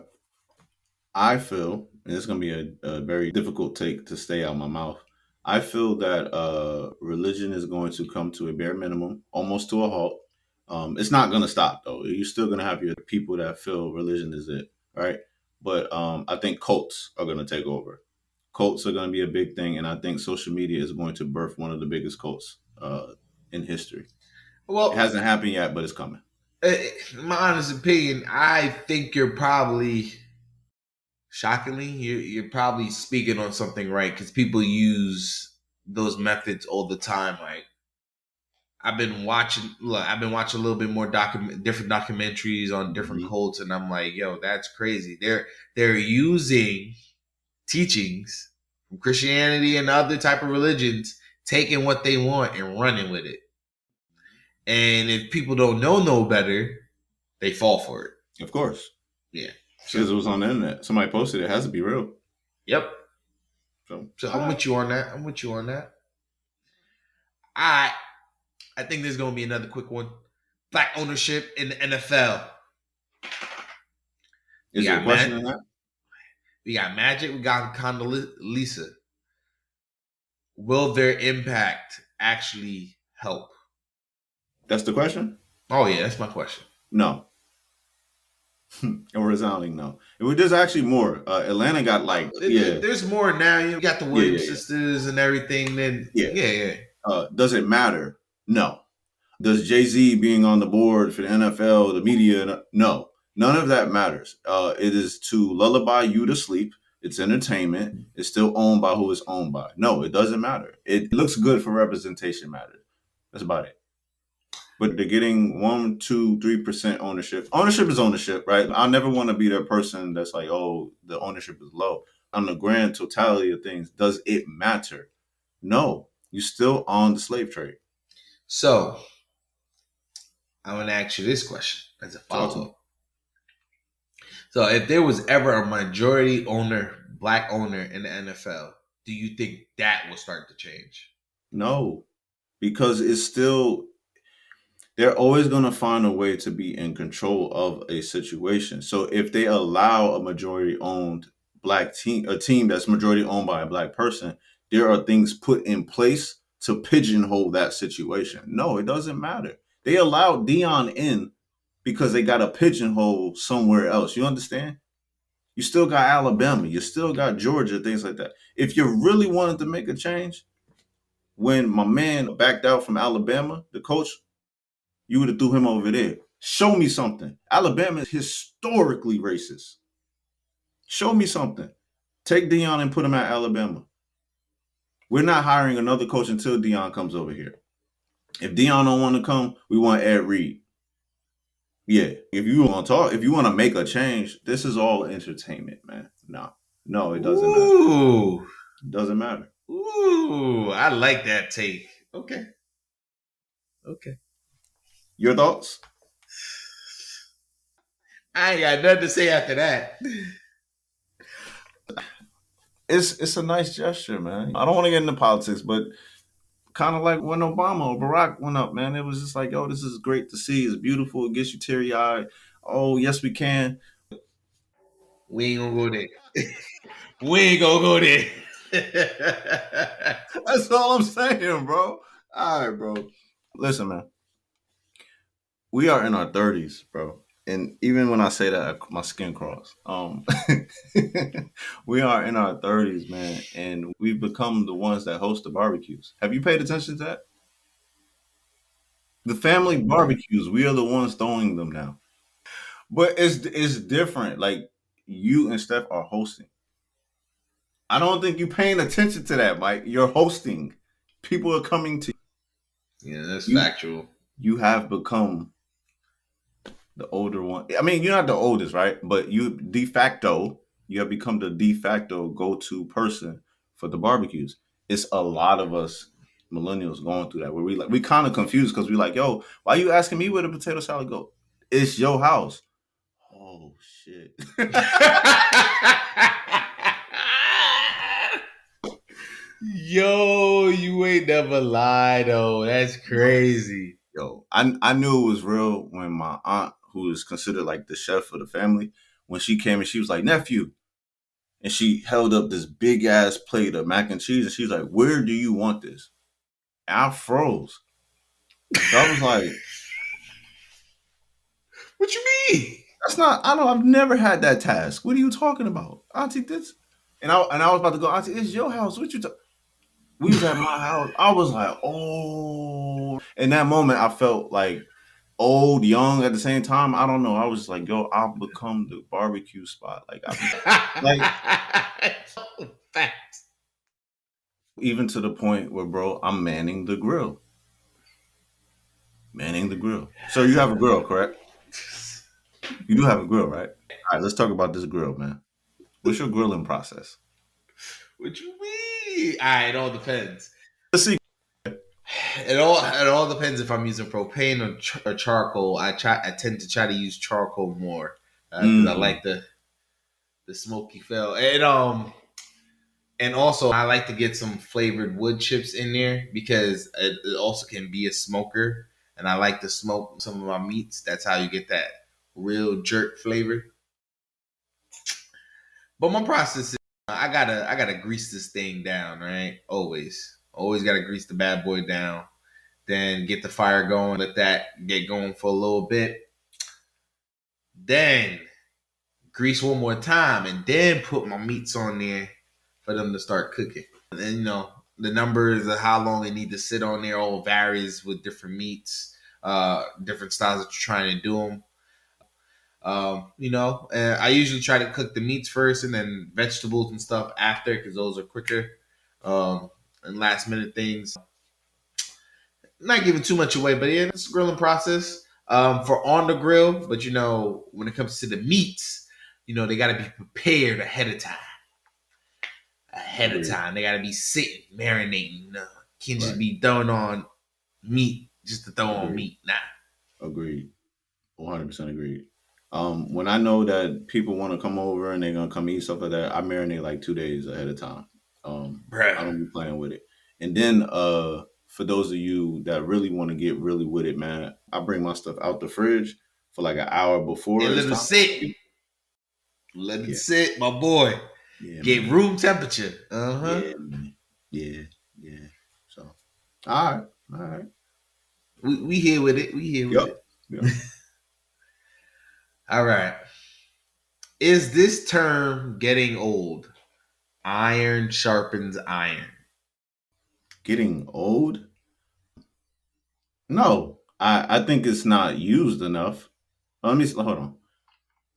I feel, and it's going to be a very difficult take to stay out of my mouth. I feel that religion is going to come to a bare minimum, almost to a halt. It's not going to stop, though. You're still going to have your people that feel religion is it, right? But I think cults are going to take over. Cults are going to be a big thing, and I think social media is going to birth one of the biggest cults in history. Well, it hasn't happened yet, but it's coming. In my honest opinion, I think you're probably, shockingly, you're probably speaking on something right because people use those methods all the time. Like, I've been watching. Look, I've been watching a little bit more different documentaries on different Mhm. cults, and I'm like, yo, that's crazy. They're using teachings from Christianity and other type of religions, taking what they want and running with it. And if people don't know no better, they fall for it. Of course. Yeah. Because it was on the internet. Somebody posted it. It has to be real. Yep. So I'm with you on that. I'm with you on that. I think there's gonna be another quick one. Black ownership in the NFL. Is there a question in that? We got Magic. We got Condoleezza. Will their impact actually help? That's the question? Oh yeah, that's my question. No. A resounding no. There's actually more. Atlanta got like There's more now. You got the Williams yeah. sisters and everything. Then yeah. Does it matter? No. Does Jay-Z being on the board for the NFL, the media? No. None of that matters. It is to lullaby you to sleep. It's entertainment. It's still owned by who it's owned by. No, it doesn't matter. It looks good for representation matters. That's about it. But they're getting 1, 2, 3% ownership. Ownership is ownership, right? I never want to be that person that's like, oh, the ownership is low. On the grand totality of things, does it matter? No. You still on the slave trade. So I want to ask you this question as a follow-up. So if there was ever a majority owner, black owner in the NFL, do you think that will start to change? No, because it's still, they're always going to find a way to be in control of a situation. So if they allow a majority owned black team, a team that's majority owned by a black person, there are things put in place to pigeonhole that situation. No, it doesn't matter. They allowed Dion in because they got a pigeonhole somewhere else. You understand? You still got Alabama. You still got Georgia, things like that. If you really wanted to make a change, when my man backed out from Alabama, the coach, you would have threw him over there. Show me something. Alabama is historically racist. Show me something. Take Dion and put him at Alabama. We're not hiring another coach until Dion comes over here. If Dion don't want to come, we want Ed Reed. Yeah, if you want to talk, if you want to make a change, this is all entertainment, man. No, it doesn't matter. It doesn't matter. Ooh, I like that take. Okay. Your thoughts? I ain't got nothing to say after that. It's a nice gesture, man. I don't want to get into politics, but kind of like when Obama or Barack went up, man, it was just like, oh, this is great to see. It's beautiful. It gets you teary-eyed. Oh, yes, we can. We ain't gonna go there. We ain't gonna go there. That's all I'm saying, bro. All right, bro. Listen, man. We are in our 30s, bro. And even when I say that, my skin crawls. We are in our 30s, man, and we've become the ones that host the barbecues. Have you paid attention to that? The family barbecues, we are the ones throwing them now. But it's different. Like, you and Steph are hosting. I don't think you're paying attention to that, Mike. You're hosting. People are coming to you. Yeah, that's factual. You have become the older one. I mean, you're not the oldest, right? But you have become the de facto go-to person for the barbecues. It's a lot of us millennials going through that where we kind of confused because we like, yo, why you asking me where the potato salad go? It's your house. Oh shit. Yo, you ain't never lied though. That's crazy. Yo, I knew it was real when my aunt, who is considered like the chef of the family, when she came and she was like, nephew. And she held up this big ass plate of mac and cheese and she was like, where do you want this? And I froze. So I was like, what you mean? That's not, I've never had that task. What are you talking about? Auntie, this. And I was about to go, Auntie, it's your house. What you talking? We was at my house. I was like, oh. In that moment, I felt like old, young at the same time. I don't know. I was just like, yo, I've become the barbecue spot. Like, even to the point where, bro, I'm manning the grill. Manning the grill. So you have a grill, correct? You do have a grill, right? All right, let's talk about this grill, man. What's your grilling process? What you mean? All right, it all depends. Let's see. It all depends if I'm using propane or charcoal. I tend to try to use charcoal more because I like the smoky feel. And also I like to get some flavored wood chips in there because it also can be a smoker. And I like to smoke some of my meats. That's how you get that real jerk flavor. But my process is I gotta grease this thing down, right? Always gotta grease the bad boy down. Then get the fire going, let that get going for a little bit. Then grease one more time, and then put my meats on there for them to start cooking. And then the numbers of how long they need to sit on there all varies with different meats, different styles that you're trying to do them. And I usually try to cook the meats first and then vegetables and stuff after because those are quicker and last minute things. Not giving too much away, but yeah, it's a grilling process for on the grill. But when it comes to the meats, they got to be prepared ahead of time. They got to be sitting, marinating. Can't just be throwing on meat just to throw on meat. Nah. Agreed. 100% agreed. When I know that people want to come over and they're gonna come eat stuff like that, I marinate like 2 days ahead of time. Bruh. I don't be playing with it. And then for those of you that really want to get really with it, man, I bring my stuff out the fridge for like an hour before. And let it sit. Let it sit, my boy. Yeah, get room temperature. Yeah. So, all right. We here with it. We here with it. Yep. All right. Is this term getting old? Iron sharpens iron. Getting old? No, I think it's not used enough. Let me hold on.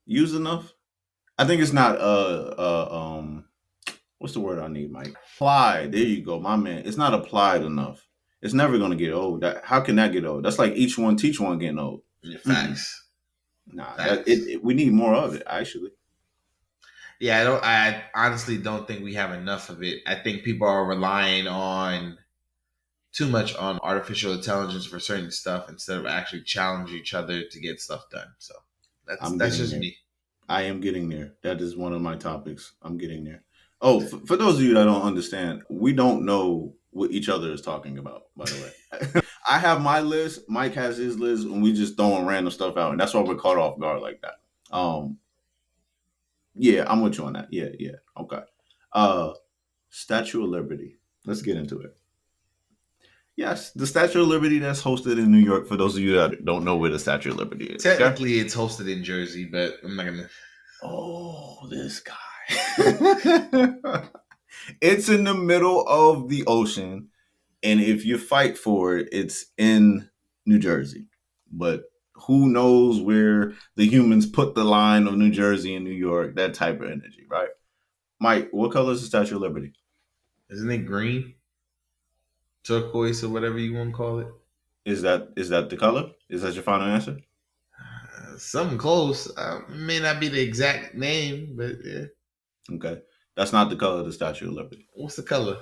Used enough? I think it's not what's the word I need, Mike? Applied. There you go, my man. It's not applied enough. It's never gonna get old. How can that get old? That's like each one teach one getting old. Facts. Nah, we need more of it, actually. Yeah, I honestly don't think we have enough of it. I think people are relying on too much on artificial intelligence for certain stuff instead of actually challenge each other to get stuff done. So that's just me. I am getting there. That is one of my topics. I'm getting there. Oh, for those of you that don't understand, we don't know what each other is talking about, by the way. I have my list, Mike has his list, and we just throwing random stuff out, and that's why we're caught off guard like that. Yeah, I'm with you on that. Yeah. Okay. Statue of Liberty. Let's get into it. Yes, the Statue of Liberty that's hosted in New York, for those of you that don't know where the Statue of Liberty is. Technically, it's hosted in Jersey, but I'm not going to. Oh, this guy. It's in the middle of the ocean. And if you fight for it, it's in New Jersey. But who knows where the humans put the line of New Jersey and New York, that type of energy, right? Mike, what color is the Statue of Liberty? Isn't it green? Turquoise or whatever you want to call it. Is that the color? Is that your final answer? Something close. May not be the exact name, but yeah. Okay. That's not the color of the Statue of Liberty. What's the color?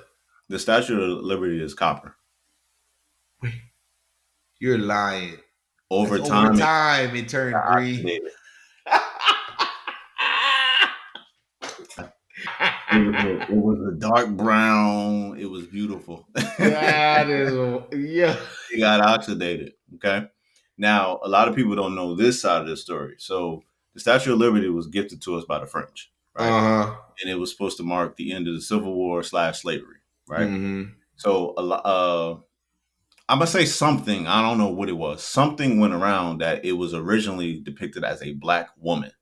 The Statue of Liberty is copper. Wait. You're lying. Over time, it turned green. It was a dark brown. It was beautiful. That is, yeah. It got oxidated. Okay. Now, a lot of people don't know this side of the story. So, the Statue of Liberty was gifted to us by the French, right? And it was supposed to mark the end of the Civil War / slavery, right? Mm-hmm. So, I'm gonna say something. I don't know what it was. Something went around that it was originally depicted as a black woman.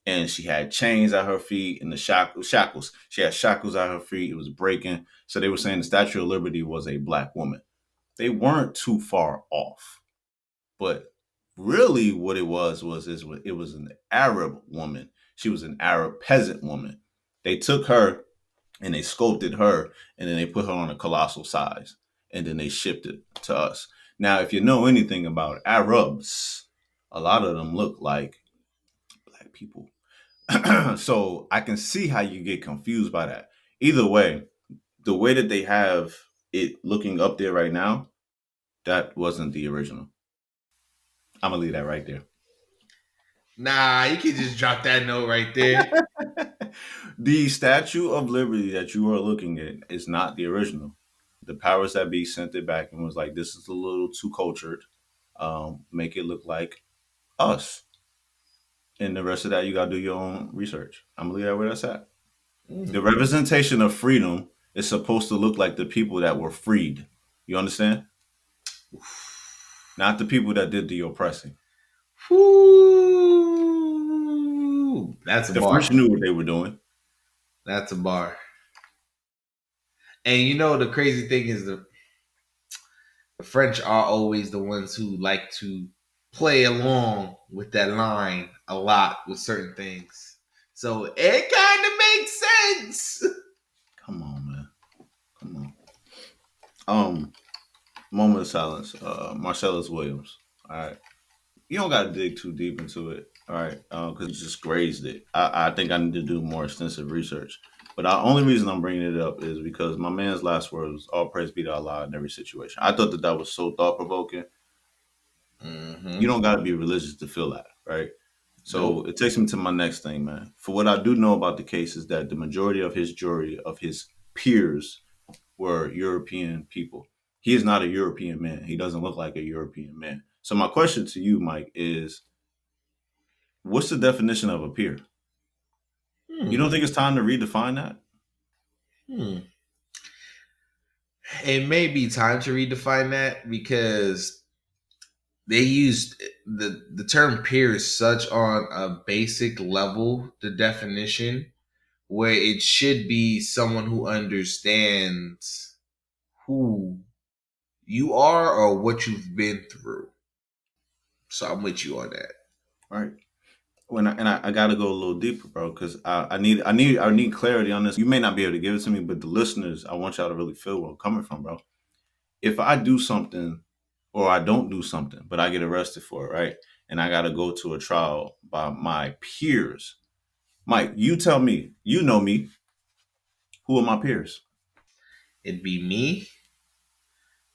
And she had chains at her feet and the shackles. She had shackles at her feet. It was breaking. So they were saying the Statue of Liberty was a black woman. They weren't too far off. But really what it was an Arab woman. She was an Arab peasant woman. They took her and they sculpted her and then they put her on a colossal size. And then they shipped it to us. Now, if you know anything about Arabs, a lot of them look like black people. So I can see how you get confused by that. Either way, the way that they have it looking up there right now, that wasn't the original. I'm gonna leave that right there. Nah, you can just drop that note right there. The Statue of Liberty that you are looking at is not the original. The powers that be sent it back and was like, "This is a little too cultured. Make it look like us." And the rest of that, you gotta do your own research. I'm gonna leave that where that's at. The representation of freedom is supposed to look like the people that were freed. You understand? Not the people that did the oppressing. Whoo! That's a The bar. French knew what they were doing. That's a bar. And you know the crazy thing is the French are always the ones who like to play along with that line a lot with certain things. So it kind of makes sense. Come on, man. Come on. Moment of silence. Marcellus Williams. All right. You don't got to dig too deep into it. All right. Because you just grazed it. I think I need to do more extensive research. But the only reason I'm bringing it up is because my man's last word was all praise be to Allah in every situation. I thought that was so thought provoking. Mm-hmm. You don't got to be religious to feel that, right? So It takes me to my next thing, man. For what I do know about the case is that the majority of his jury, of his peers, were European people. He is not a European man. He doesn't look like a European man. So my question to you, Mike, is what's the definition of a peer? You don't think it's time to redefine that? It may be time to redefine that because they used the term peer is such on a basic level, the definition, where it should be someone who understands who you are or what you've been through. So I'm with you on that. Right. I got to go a little deeper, bro, because I need clarity on this. You may not be able to give it to me, but the listeners, I want y'all to really feel where I'm coming from, bro. If I do something or I don't do something, but I get arrested for it, right? And I got to go to a trial by my peers. Mike, you tell me, you know me. Who are my peers? It'd be me,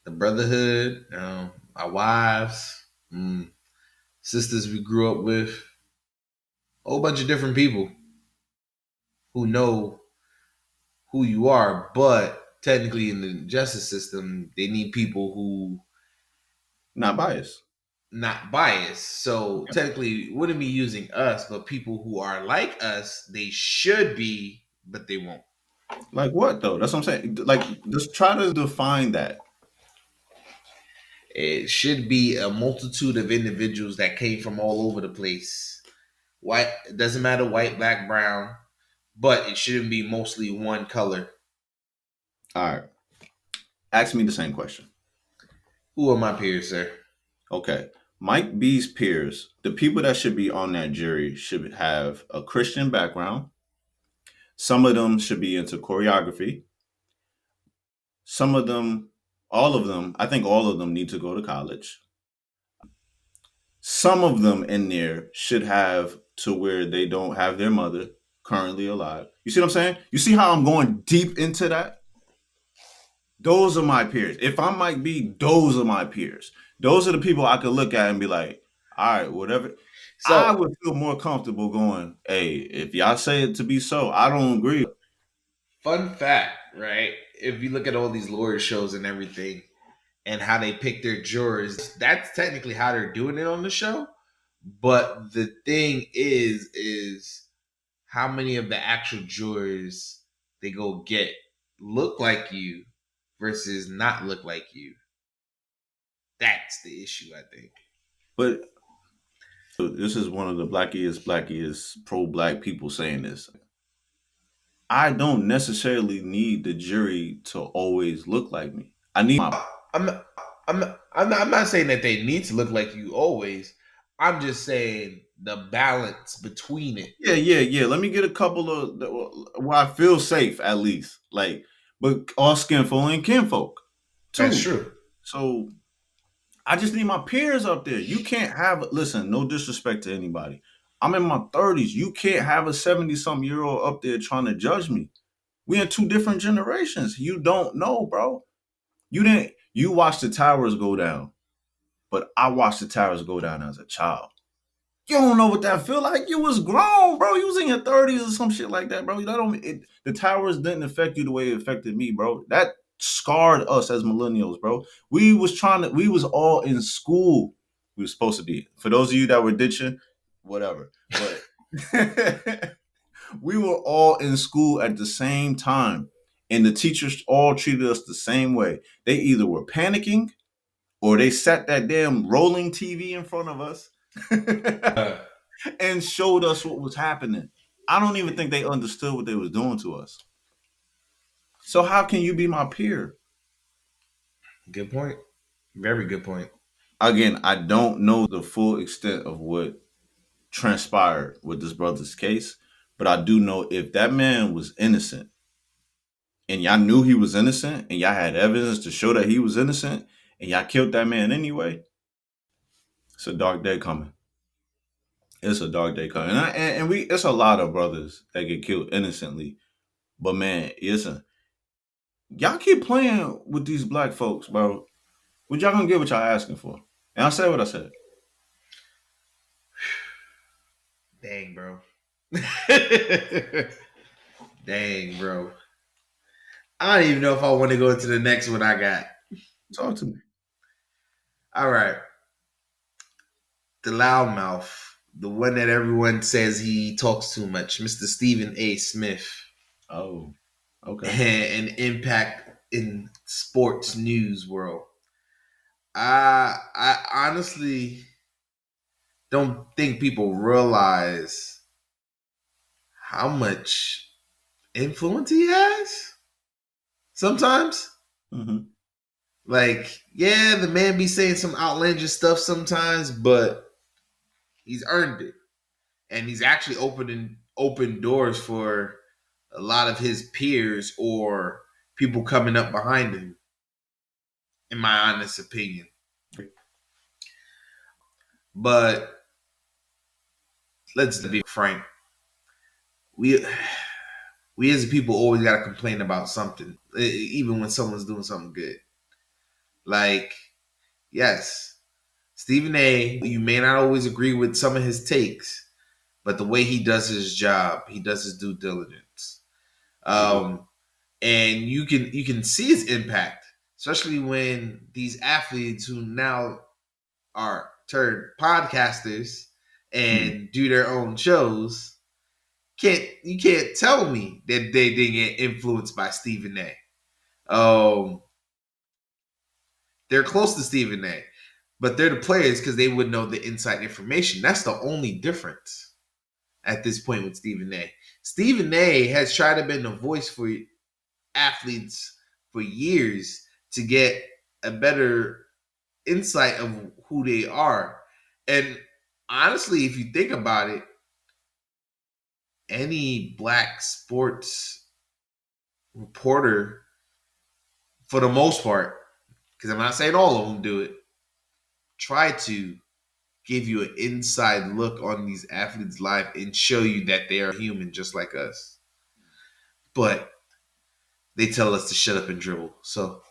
the brotherhood, our wives, sisters we grew up with, a whole bunch of different people who know who you are, but technically in the justice system, they need people who Not biased. not biased. So technically, it wouldn't be using us, but people who are like us, they should be, but they won't. Like what though? That's what I'm saying. Like, just try to define that. It should be a multitude of individuals that came from all over the place. White, it doesn't matter white, black, brown, but it shouldn't be mostly one color. All right. Ask me the same question. Who are my peers, sir? Okay. Mike B's peers, the people that should be on that jury, should have a Christian background. Some of them should be into choreography. Some of them, all of them, I think all of them need to go to college. Some of them in there should have to where they don't have their mother currently alive. You see what I'm saying? You see how I'm going deep into that? Those are my peers. If I Mike B, those are my peers. Those are the people I could look at and be like, all right, whatever. So I would feel more comfortable going, hey, if y'all say it to be so, I don't agree. Fun fact, right? If you look at all these lawyer shows and everything and how they pick their jurors, that's technically how they're doing it on the show. But the thing is how many of the actual jurors they go get look like you versus not look like you. That's the issue, I think. But this is one of the blackiest pro-black people saying this. I don't necessarily need the jury to always look like me. I need my. I'm not saying that they need to look like you always. I'm just saying the balance between it. Yeah. Let me get a couple of where I feel safe at least. Like, but all skinfolk and kinfolk. Too. That's true. So I just need my peers up there. You can't have, listen, no disrespect to anybody. I'm in my 30s. You can't have a 70-some-year-old up there trying to judge me. We in two different generations. You don't know, bro. You watched the towers go down, but I watched the towers go down as a child. You don't know what that feel like. You was grown, bro. You was in your 30s or some shit like that, bro. The towers didn't affect you the way it affected me, bro. That scarred us as millennials, bro. We was all in school. We were supposed to be. For those of you that were ditching, whatever. But we were all in school at the same time. And the teachers all treated us the same way. They either were panicking or they set that damn rolling TV in front of us and showed us what was happening. I don't even think they understood what they was doing to us. So how can you be my peer? Good point. Very good point. Again, I don't know the full extent of what transpired with this brother's case, but I do know if that man was innocent and y'all knew he was innocent and y'all had evidence to show that he was innocent and y'all killed that man anyway, it's a dark day coming. It's a dark day coming. It's a lot of brothers that get killed innocently. But man, listen, y'all keep playing with these black folks, bro. What y'all gonna get what y'all asking for? And I said what I said. Dang, bro. Dang, bro. I don't even know if I want to go to the next one I got. Talk to me. All right. The loudmouth, the one that everyone says he talks too much, Mr. Stephen A. Smith. Oh, okay. An impact in sports news world. I honestly don't think people realize how much influence he has. Sometimes, like, yeah, the man be saying some outlandish stuff sometimes, but he's earned it, and he's actually opened doors for a lot of his peers or people coming up behind him. In my honest opinion, but let's be frank. We as people always got to complain about something, even when someone's doing something good. Like, yes, Stephen A., you may not always agree with some of his takes, but the way he does his job, he does his due diligence. And you can see his impact, especially when these athletes who now are turned podcasters and do their own shows. You can't tell me that they didn't get influenced by Stephen A. They're close to Stephen A., but they're the players because they would know the inside information. That's the only difference at this point with Stephen A. Stephen A. has tried to be the voice for athletes for years to get a better insight of who they are. And honestly, if you think about it, any black sports reporter, for the most part, because I'm not saying all of them do it, try to give you an inside look on these athletes' life and show you that they are human just like us. But they tell us to shut up and dribble. So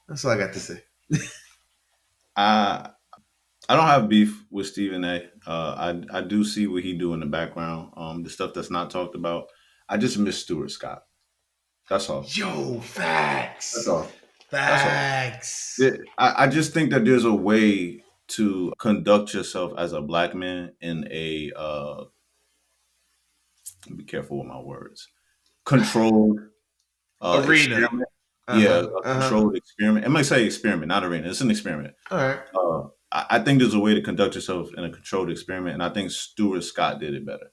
that's all I got to say. I don't have beef with Stephen A. I do see what he do in the background. The stuff that's not talked about. I just miss Stuart Scott. That's all. Yo, facts. That's all. Facts. I just think that there's a way to conduct yourself as a black man in a be careful with my words. Controlled arena. Experiment. Yeah, a controlled experiment. I'm gonna say experiment, not arena. It's an experiment. All right. I think there's a way to conduct yourself in a controlled experiment, and I think Stuart Scott did it better.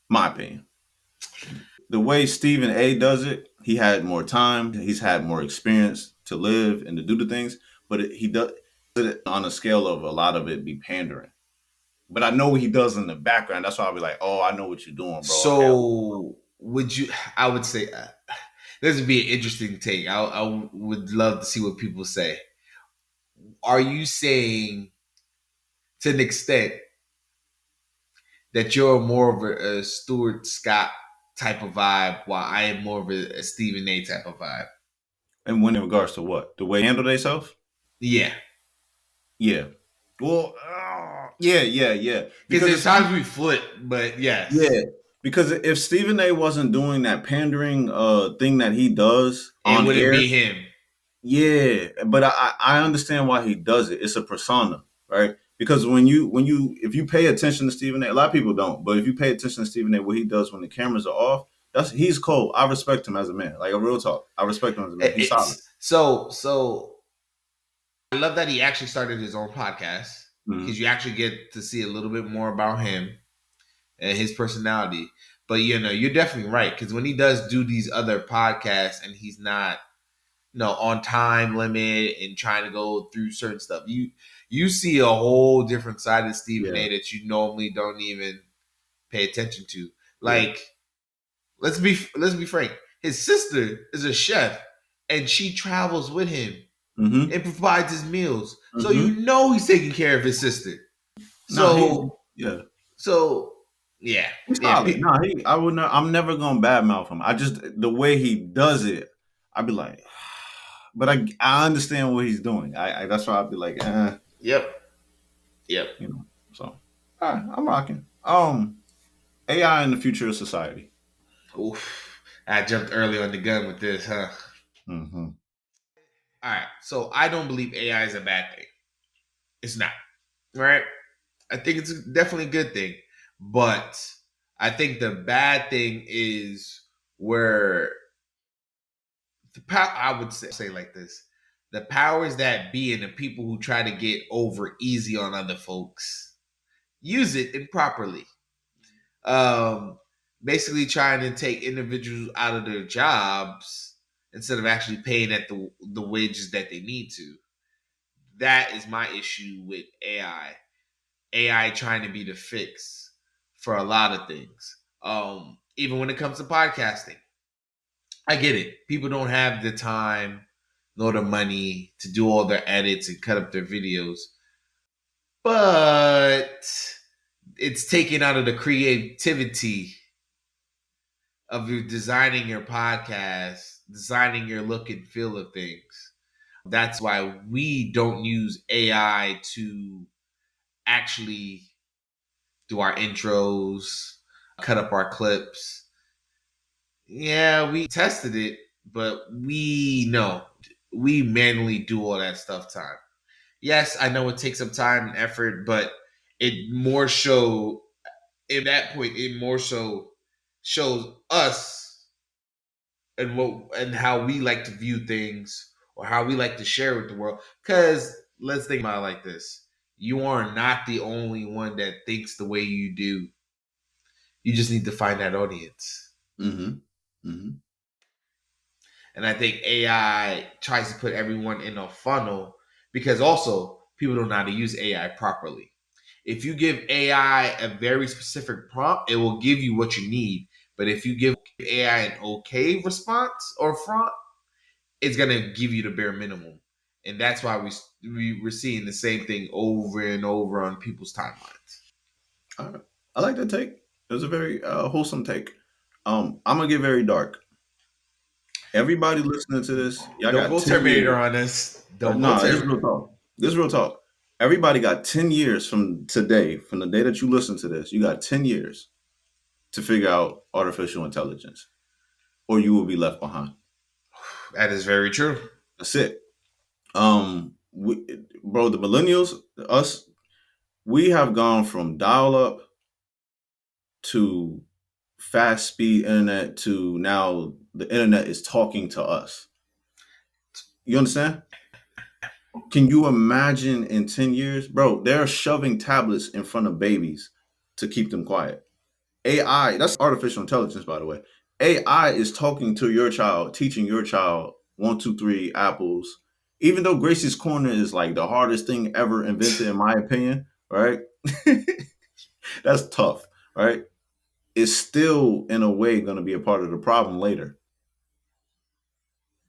My opinion. The way Stephen A. does it, he had more time. He's had more experience to live and to do the things, but he does it on a scale of a lot of it be pandering. But I know what he does in the background. That's why I'll be like, oh, I know what you're doing, bro. So I would say this would be an interesting take. I would love to see what people say. are you saying to an extent that you're more of a Stuart Scott type of vibe, while I am more of a Stephen A type of vibe? And when in regards to what? The way they handle themselves? Yeah, Yeah. Well, yeah. because Because there's times we flip, but yes, yeah, because if Stephen A wasn't doing that pandering thing that he does it on wouldn't air, be him. yeah, but I understand why he does it. It's a persona, right? Because when you if you pay attention to Stephen A, a lot of people don't, but if you pay attention to Stephen A, what he does when the cameras are off, he's cold. I respect him as a man, like a real talk. I respect him as a man. He's solid. It's so I love that he actually started his own podcast Mhm. because you actually get to see a little bit more about him and his personality. But you're definitely right, because when he does do these other podcasts and he's not on time limit and trying to go through certain stuff, you see a whole different side of Stephen Yeah, A that you normally don't even pay attention to. yeah. Like, let's be frank. His sister is a chef, and she travels with him Mm-hmm. and provides his meals. So Mm-hmm. he's taking care of his sister. No, So yeah. so yeah, He's yeah. solid. No, I would not. I'm never gonna badmouth him. I just the way he does it, I'd be like, but I understand what he's doing. I that's why I'd be like, Yep. Yep. you know. So, all right, I'm rocking. AI in the future of society. Oof. I jumped early on the gun with this, huh? Mm-hmm. All right. So I don't believe AI is a bad thing. It's not. Right? I think it's definitely a good thing. But I think the bad thing is where the power, I would say like this. The powers that be and the people who try to get over easy on other folks use it improperly. Um, Basically trying to take individuals out of their jobs instead of actually paying at the wages that they need to. That is my issue with AI. AI trying to be the fix for a lot of things. Even when it comes to podcasting, I get it. People don't have the time nor the money to do all their edits and cut up their videos, but it's taken out of the creativity of you designing your podcast, designing your look and feel of things. That's why we don't use AI to actually do our intros, cut up our clips. Yeah, we tested it, but we know we manually do all that stuff time. Yes, I know it takes some time and effort, but it more so at that point it more so shows us and how we like to view things or how we like to share with the world. Because let's think about it like this: you are not the only one that thinks the way you do. You just need to find that audience. Mm-hmm. Mm-hmm. And I think AI tries to put everyone in a funnel because also people don't know how to use AI properly. If you give AI a very specific prompt, it will give you what you need. But if you give AI an okay response or prompt, it's gonna give you the bare minimum, and that's why we're seeing the same thing over and over on people's timelines. All right. I like that take. It was a very wholesome take. I'm gonna get very dark. Everybody listening to this, y'all Don't got go 10 Terminator years. on us. Don't go Nah, this is Terminator. real talk. This is real talk. Everybody got 10 years from today, from the day that you listen to this. You got 10 years to figure out artificial intelligence, or you will be left behind. That is very true. That's it. Bro, the millennials, us, we have gone from dial up to fast speed internet to now the internet is talking to us. You understand? Can you imagine in 10 years? Bro, they're shoving tablets in front of babies to keep them quiet. AI, that's artificial intelligence, by the way. AI is talking to your child, teaching your child one, two, three apples. Even though Gracie's Corner is like the hardest thing ever invented, in my opinion, right? That's tough, right? It's still, in a way, going to be a part of the problem later.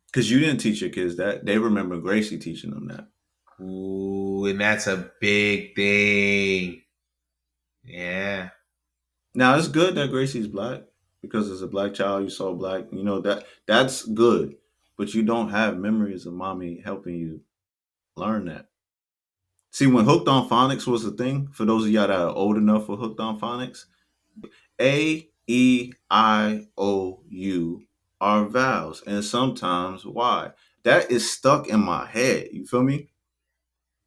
Because you didn't teach your kids that. They remember Gracie teaching them that. Ooh, and that's a big thing. Yeah. Now it's good that Gracie's black because as a black child you saw black. You know that's good, but you don't have memories of mommy helping you learn that. See, when Hooked on Phonics was a thing, for those of y'all that are old enough for Hooked on Phonics, A-E-I-O-U are vowels, and sometimes Y. That is stuck in my head. You feel me?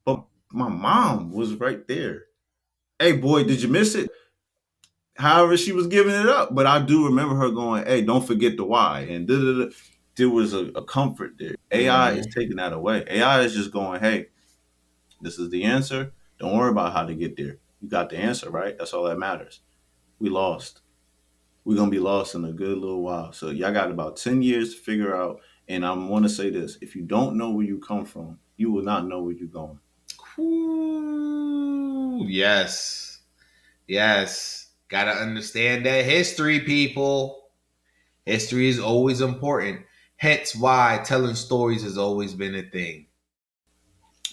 But my mom was right there. Hey, boy, did you miss it? However, she was giving it up, but I do remember her going, "Hey, don't forget the Y." And da-da-da. There was a comfort there. AI is Mhm. taking that away. AI is just going, "Hey, this is the answer. Don't worry about how to get there. You got the answer, right? That's all that matters." We lost. We're gonna be lost in a good little while. So y'all got about 10 years to figure out. And I want to say this: if you don't know where you come from, you will not know where you're going. Ooh, yes. Yes. Gotta understand that history, people. History is always important. Hence why telling stories has always been a thing.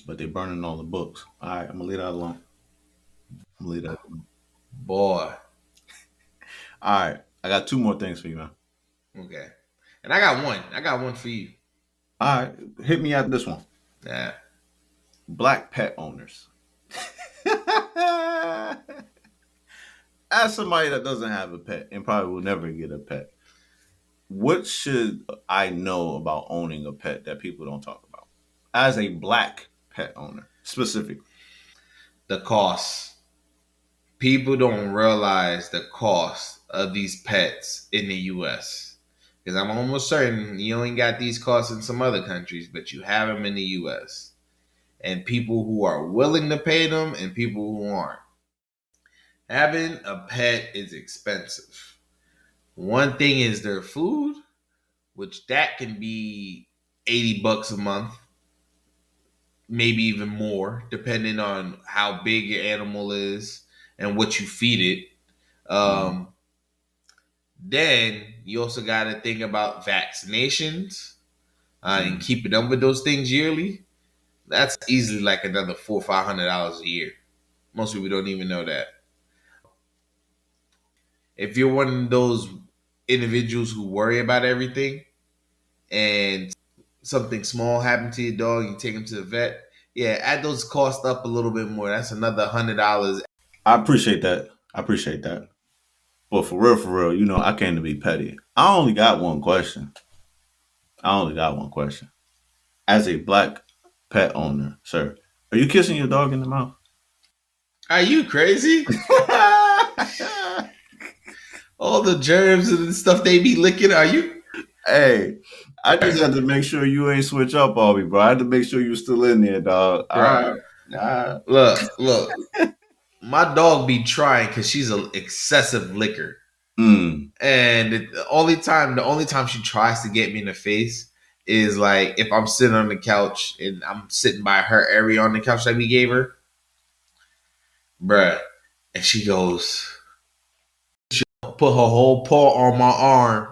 But they're burning all the books. All right, I'm gonna leave that alone. I'm gonna leave that alone. Boy. All right, I got two more things for you, man. Okay. And I got one. I got one for you. All right, hit me at this one. Yeah. Black pet owners. As somebody that doesn't have a pet and probably will never get a pet, what should I know about owning a pet that people don't talk about? As a black pet owner, specifically. The cost. People don't realize the cost of these pets in the US. Because I'm almost certain you ain't got these costs in some other countries, but you have them in the US. And people who are willing to pay them and people who aren't. Having a pet is expensive. One thing is their food, which that can be $80 a month, maybe even more, depending on how big your animal is and what you feed it. Mm, Then you also got to think about vaccinations and mm. keeping up with those things yearly. That's easily like another $400 or $500 a year. Most people don't even know that. If you're one of those individuals who worry about everything and something small happened to your dog, you take him to the vet. Yeah, add those costs up a little bit more. That's another $100. I appreciate that. I appreciate that. But for real, you know, I came to be petty. I only got one question. I only got one question. As a black pet owner, sir, are you kissing your dog in the mouth? Are you crazy? All the germs and the stuff they be licking. Are you? Hey, I just had to make sure you ain't switch up on me, bro. I had to make sure you still in there, dog. All Bruh. right. All right. Look. My dog be trying because she's an excessive licker. Mm, And the only time she tries to get me in the face is like if I'm sitting on the couch and I'm sitting by her area on the couch that we gave her, bruh. And she goes, put her whole paw on my arm,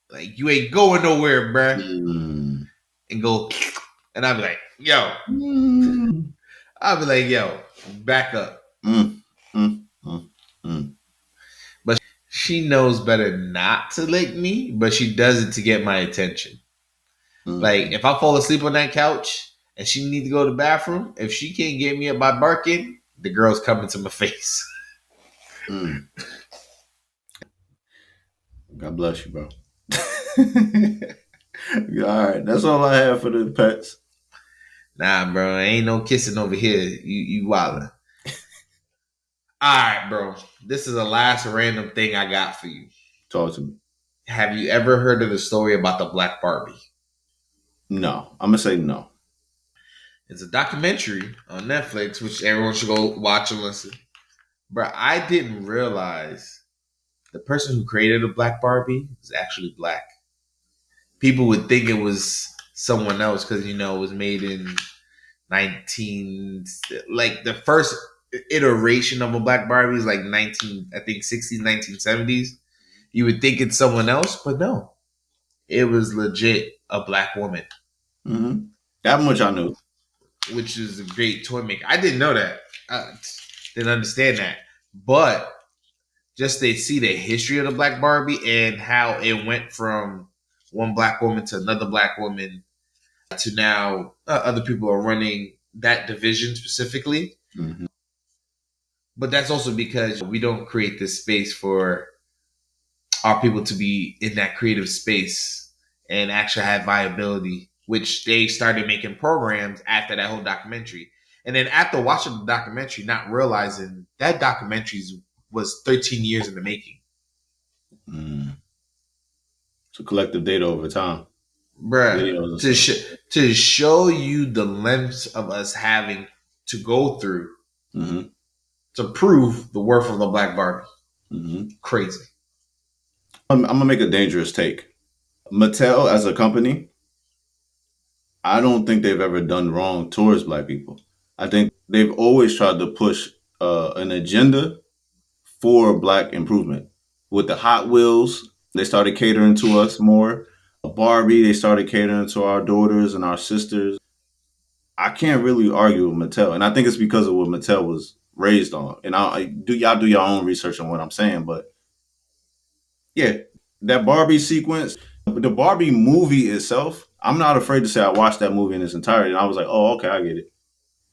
like you ain't going nowhere, bruh. mm, And go, and I'll be like, yo, mm, I'll be like, yo, back up. mm, mm, mm, mm, But she knows better not to lick me, but she does it to get my attention. Like mm, if I fall asleep on that couch and she need to go to the bathroom, if she can't get me up by barking, the girl's coming to my face. mm. God bless you, bro. All right, that's all I have for the pets. Nah, bro, ain't no kissing over here. You wildin'. All right, bro. This is the last random thing I got for you. Talk to me. Have you ever heard of the story about the Black Barbie? No, I'm gonna say no. It's a documentary on Netflix, which everyone should go watch and listen. Bro, I didn't realize the person who created the Black Barbie was actually black. People would think it was someone else because it was made in 19 like the first iteration of a Black Barbie is like 19 I think 60s 1970s. You would think it's someone else, but no, it was legit a black woman. Mm-hmm. That much I knew. which is a great toy maker. I didn't know that. I didn't understand that. But just they see the history of the Black Barbie and how it went from one black woman to another black woman to now other people are running that division specifically. Mm-hmm. But that's also because we don't create this space for our people to be in that creative space and actually have viability, which they started making programs after that whole documentary. And then after watching the documentary, not realizing that documentary was 13 years in the making. Mm. So collective data over time. Bruh, to show you the lengths of us having to go through to prove the worth of the Black Barbie. Crazy. I'm gonna make a dangerous take. Mattel as a company, I don't think they've ever done wrong towards black people. I think they've always tried to push an agenda for black improvement. With the Hot Wheels, they started catering to us more. Barbie, they started catering to our daughters and our sisters. I can't really argue with Mattel, and I think it's because of what Mattel was raised on. And y'all do your own research on what I'm saying, but yeah, that Barbie sequence, the Barbie movie itself, I'm not afraid to say I watched that movie in its entirety, and I was like, oh, okay, I get it.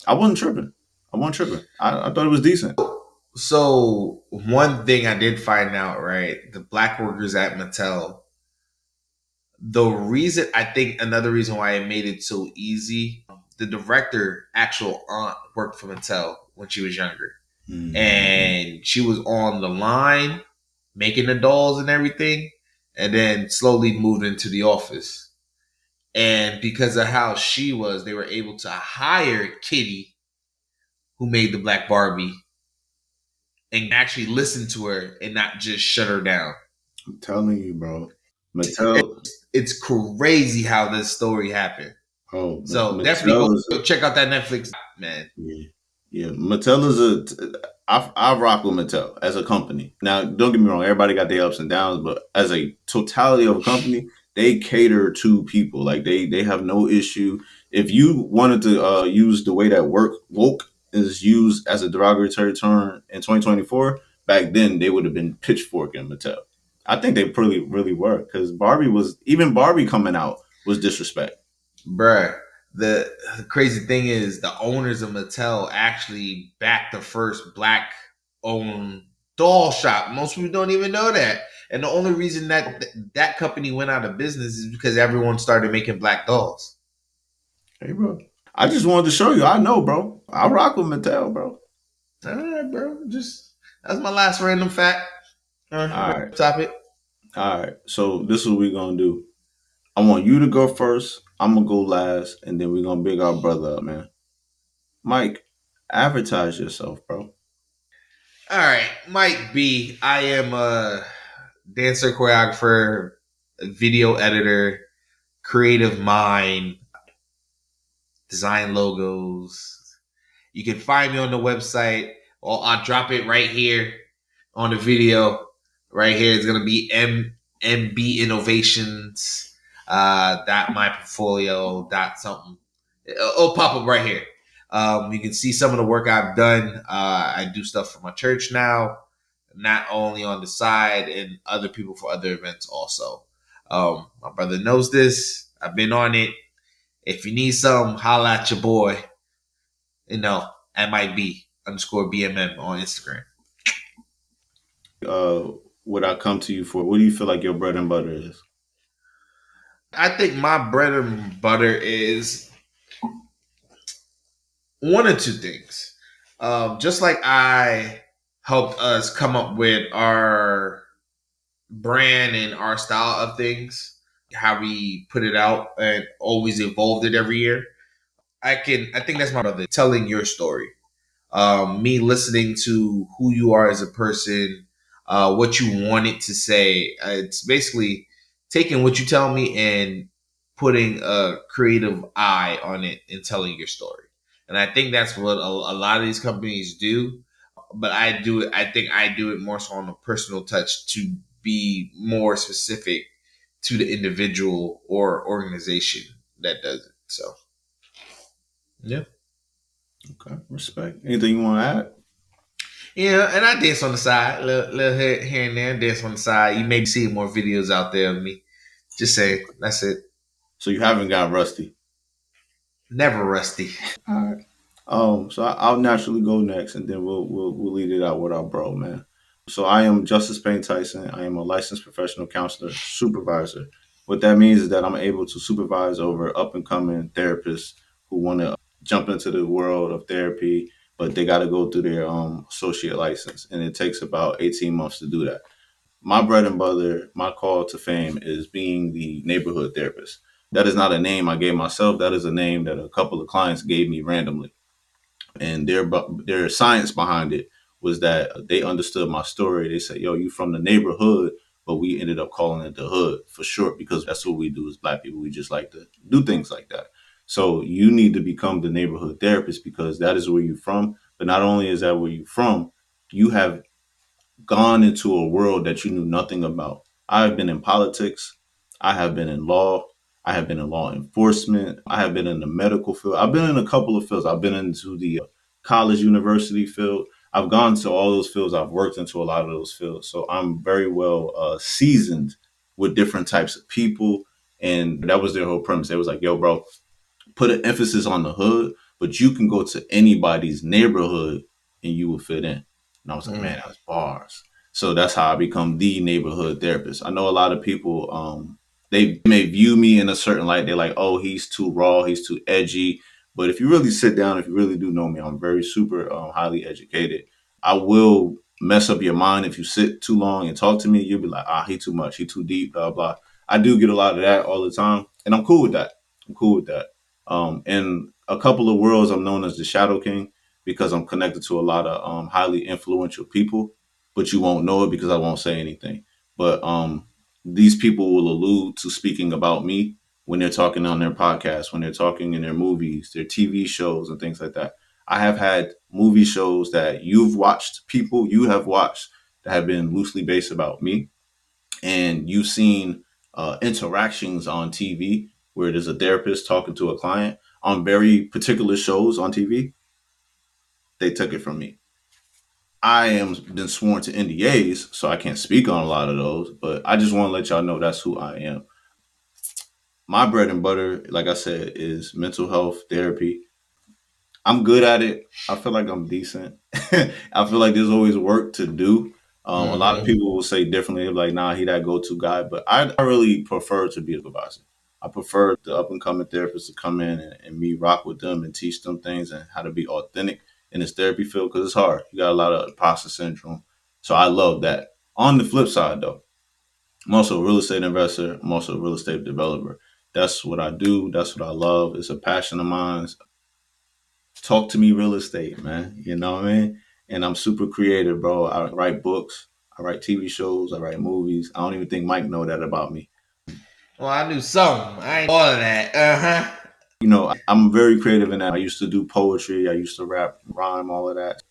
I wasn't tripping. I thought it was decent. So one thing I did find out, right? The black workers at Mattel. The reason I think another reason why it made it so easy, the director, actual aunt, worked for Mattel when she was younger, and she was on the line making the dolls and everything, and then slowly moved into the office. And because of how she was, they were able to hire Kitty, who made the Black Barbie, and actually listen to her and not just shut her down. I'm telling you, bro. Mattel. It's crazy how this story happened. Oh, so Mattel definitely go check out that Netflix, man. Yeah. Mattel is I rock with Mattel as a company. Now, don't get me wrong, everybody got their ups and downs, but as a totality of a company, they cater to people. Like they have no issue. If you wanted to use the way that woke is used as a derogatory term in 2024, back then they would have been pitchforking Mattel. I think they really were, because Barbie coming out was disrespect. Bruh, the crazy thing is the owners of Mattel actually backed the first black owned doll shop. Most people don't even know that. And the only reason that company went out of business is because everyone started making black dolls. Hey, bro. I just wanted to show you. I know, bro. I rock with Mattel, bro. All right, bro. That's my last random fact. All right. Topic. All right. So this is what we're gonna do. I want you to go first. I'm gonna go last, and then we're gonna big our brother up, man. Mike, advertise yourself, bro. All right, Mike B. I am a dancer, choreographer, video editor, creative mind, design logos. You can find me on the website, or I'll drop it right here on the video. Right here, it's gonna be MB Innovations. Dot my portfolio. Dot something. It'll pop up right here. You can see some of the work I've done. I do stuff for my church now, not only on the side, and other people for other events also. My brother knows this. I've been on it. If you need some, holla at your boy. MIB_BMM on Instagram. What I come to you for? What do you feel like your bread and butter is? I think my bread and butter is one or two things. Just like I helped us come up with our brand and our style of things, how we put it out and always evolved it every year. I think that's my brother, telling your story. Me listening to who you are as a person, what you wanted to say. It's basically taking what you tell me and putting a creative eye on it and telling your story. And I think that's what a lot of these companies do. But I do it. I think I do it more so on a personal touch to be more specific to the individual or organization that does it. So, yeah. Okay, respect. Anything you want to add? Yeah, and I dance on the side, little here and there, dance on the side. You may see more videos out there of me. Just say that's it. So you haven't got rusty. Never rusty. All right. So I'll naturally go next, and then we'll lead it out with our bro, man. So I am Justice Payne Tyson. I am a licensed professional counselor supervisor. What that means is that I'm able to supervise over up and coming therapists who want to jump into the world of therapy, but they got to go through their associate license, and it takes about 18 months to do that. My bread and butter, my call to fame is being the neighborhood therapist. That is not a name I gave myself. That is a name that a couple of clients gave me randomly, and their science behind it was that they understood my story. They said, "Yo, you from the neighborhood," but we ended up calling it the hood for short because that's what we do as Black people. We just like to do things like that. So you need to become the neighborhood therapist because that is where you're from. But not only is that where you're from, you have gone into a world that you knew nothing about. I have been in politics. I have been in law. I have been in law enforcement. I have been in the medical field. I've been in a couple of fields. I've been into the college university field. I've gone to all those fields. I've worked into a lot of those fields. So I'm very well seasoned with different types of people. And that was their whole premise. They was like, yo, bro, put an emphasis on the hood, but you can go to anybody's neighborhood and you will fit in. And I was like, man, that's bars. So that's how I become the neighborhood therapist. I know a lot of people, they may view me in a certain light. They're like, oh, he's too raw, he's too edgy. But if you really sit down, if you really do know me, I'm very super highly educated. I will mess up your mind if you sit too long and talk to me. You'll be like, he too much, he too deep, blah, blah. I do get a lot of that all the time. And I'm cool with that. I'm cool with that. In a couple of worlds, I'm known as the Shadow King because I'm connected to a lot of highly influential people, but you won't know it because I won't say anything. But these people will allude to speaking about me when they're talking on their podcasts, when they're talking in their movies, their TV shows, and things like that. I have had movie shows that you've watched, people you have watched that have been loosely based about me, and you've seen interactions on TV where there's a therapist talking to a client on very particular shows on TV. They took it from me. I am been sworn to NDAs, so I can't speak on a lot of those, but I just want to let y'all know that's who I am. My bread and butter, like I said, is mental health therapy. I'm good at it. I feel like I'm decent. I feel like there's always work to do. A lot of people will say differently, They're like, nah, he that go-to guy. But I really prefer to be a supervisor. I prefer the up-and-coming therapists to come in and me rock with them and teach them things and how to be authentic in this therapy field because it's hard. You got a lot of imposter syndrome. So I love that. On the flip side, though, I'm also a real estate investor. I'm also a real estate developer. That's what I do. That's what I love. It's a passion of mine. Talk to me real estate, man. You know what I mean? And I'm super creative, bro. I write books, I write TV shows, I write movies. I don't even think Mike know that about me. Well, I knew something. I ain't all of that. You know, I'm very creative in that. I used to do poetry. I used to rap, rhyme, all of that.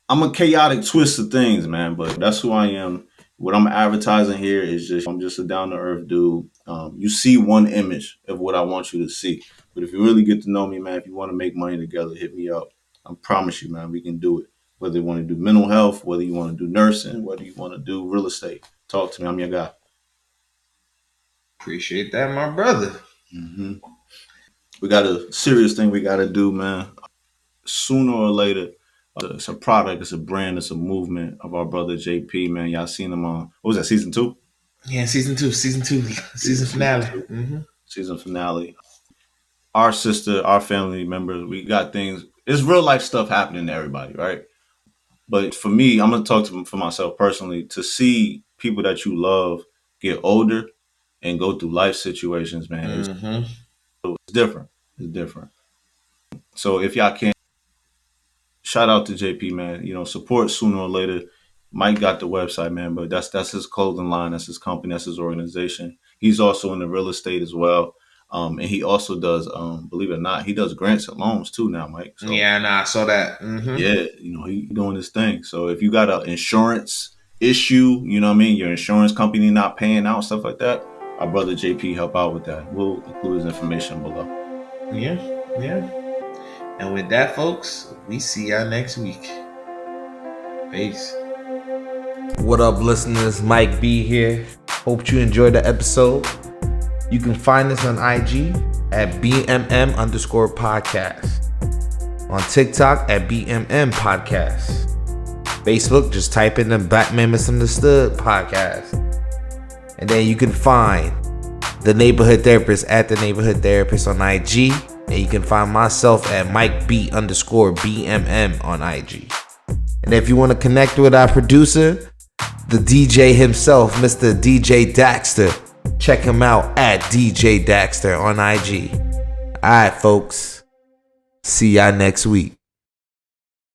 I'm a chaotic twist of things, man, but that's who I am. What I'm advertising here is just, I'm just a down to earth dude. You see one image of what I want you to see. But if you really get to know me, man, if you want to make money together, hit me up. I promise you, man, we can do it. Whether you want to do mental health, whether you want to do nursing, whether you want to do real estate, talk to me. I'm your guy. Appreciate that, my brother. Mm-hmm. We got a serious thing we got to do, man. Sooner or later, it's a product, it's a brand, it's a movement of our brother JP, man. Y'all seen him on, what was that, season 2? Yeah, season two, season finale. Mm-hmm. Season finale. Our sister, our family members, we got things. It's real life stuff happening to everybody, right? But for me, I'm gonna talk for myself personally. To see people that you love get older and go through life situations, man, it's different. It's different. So if y'all can, shout out to JP, man. You know, support Sooner or Later. Mike got the website, man, but that's his clothing line, that's his company, that's his organization. He's also in the real estate as well. And he also does, believe it or not, he does grants and loans too now, Mike. So, Yeah, I saw that. Mm-hmm. yeah, you know, he doing his thing. So if you got an insurance issue, you know what I mean, your insurance company not paying out, stuff like that, our brother JP help out with that. We'll include his information below. Yeah. And with that, folks, we see y'all next week. Peace. What up, listeners? Mike B here. Hope you enjoyed the episode. You can find us on IG at BMM_podcast. On TikTok at BMM Podcast. Facebook, just type in the Batman Misunderstood Podcast. And then you can find the Neighborhood Therapist at the Neighborhood Therapist on IG. And you can find myself at MikeB_BMM on IG. And if you want to connect with our producer, the DJ himself, Mr. DJ Daxter, check him out at DJ Daxter on IG. Alright, folks. See y'all next week.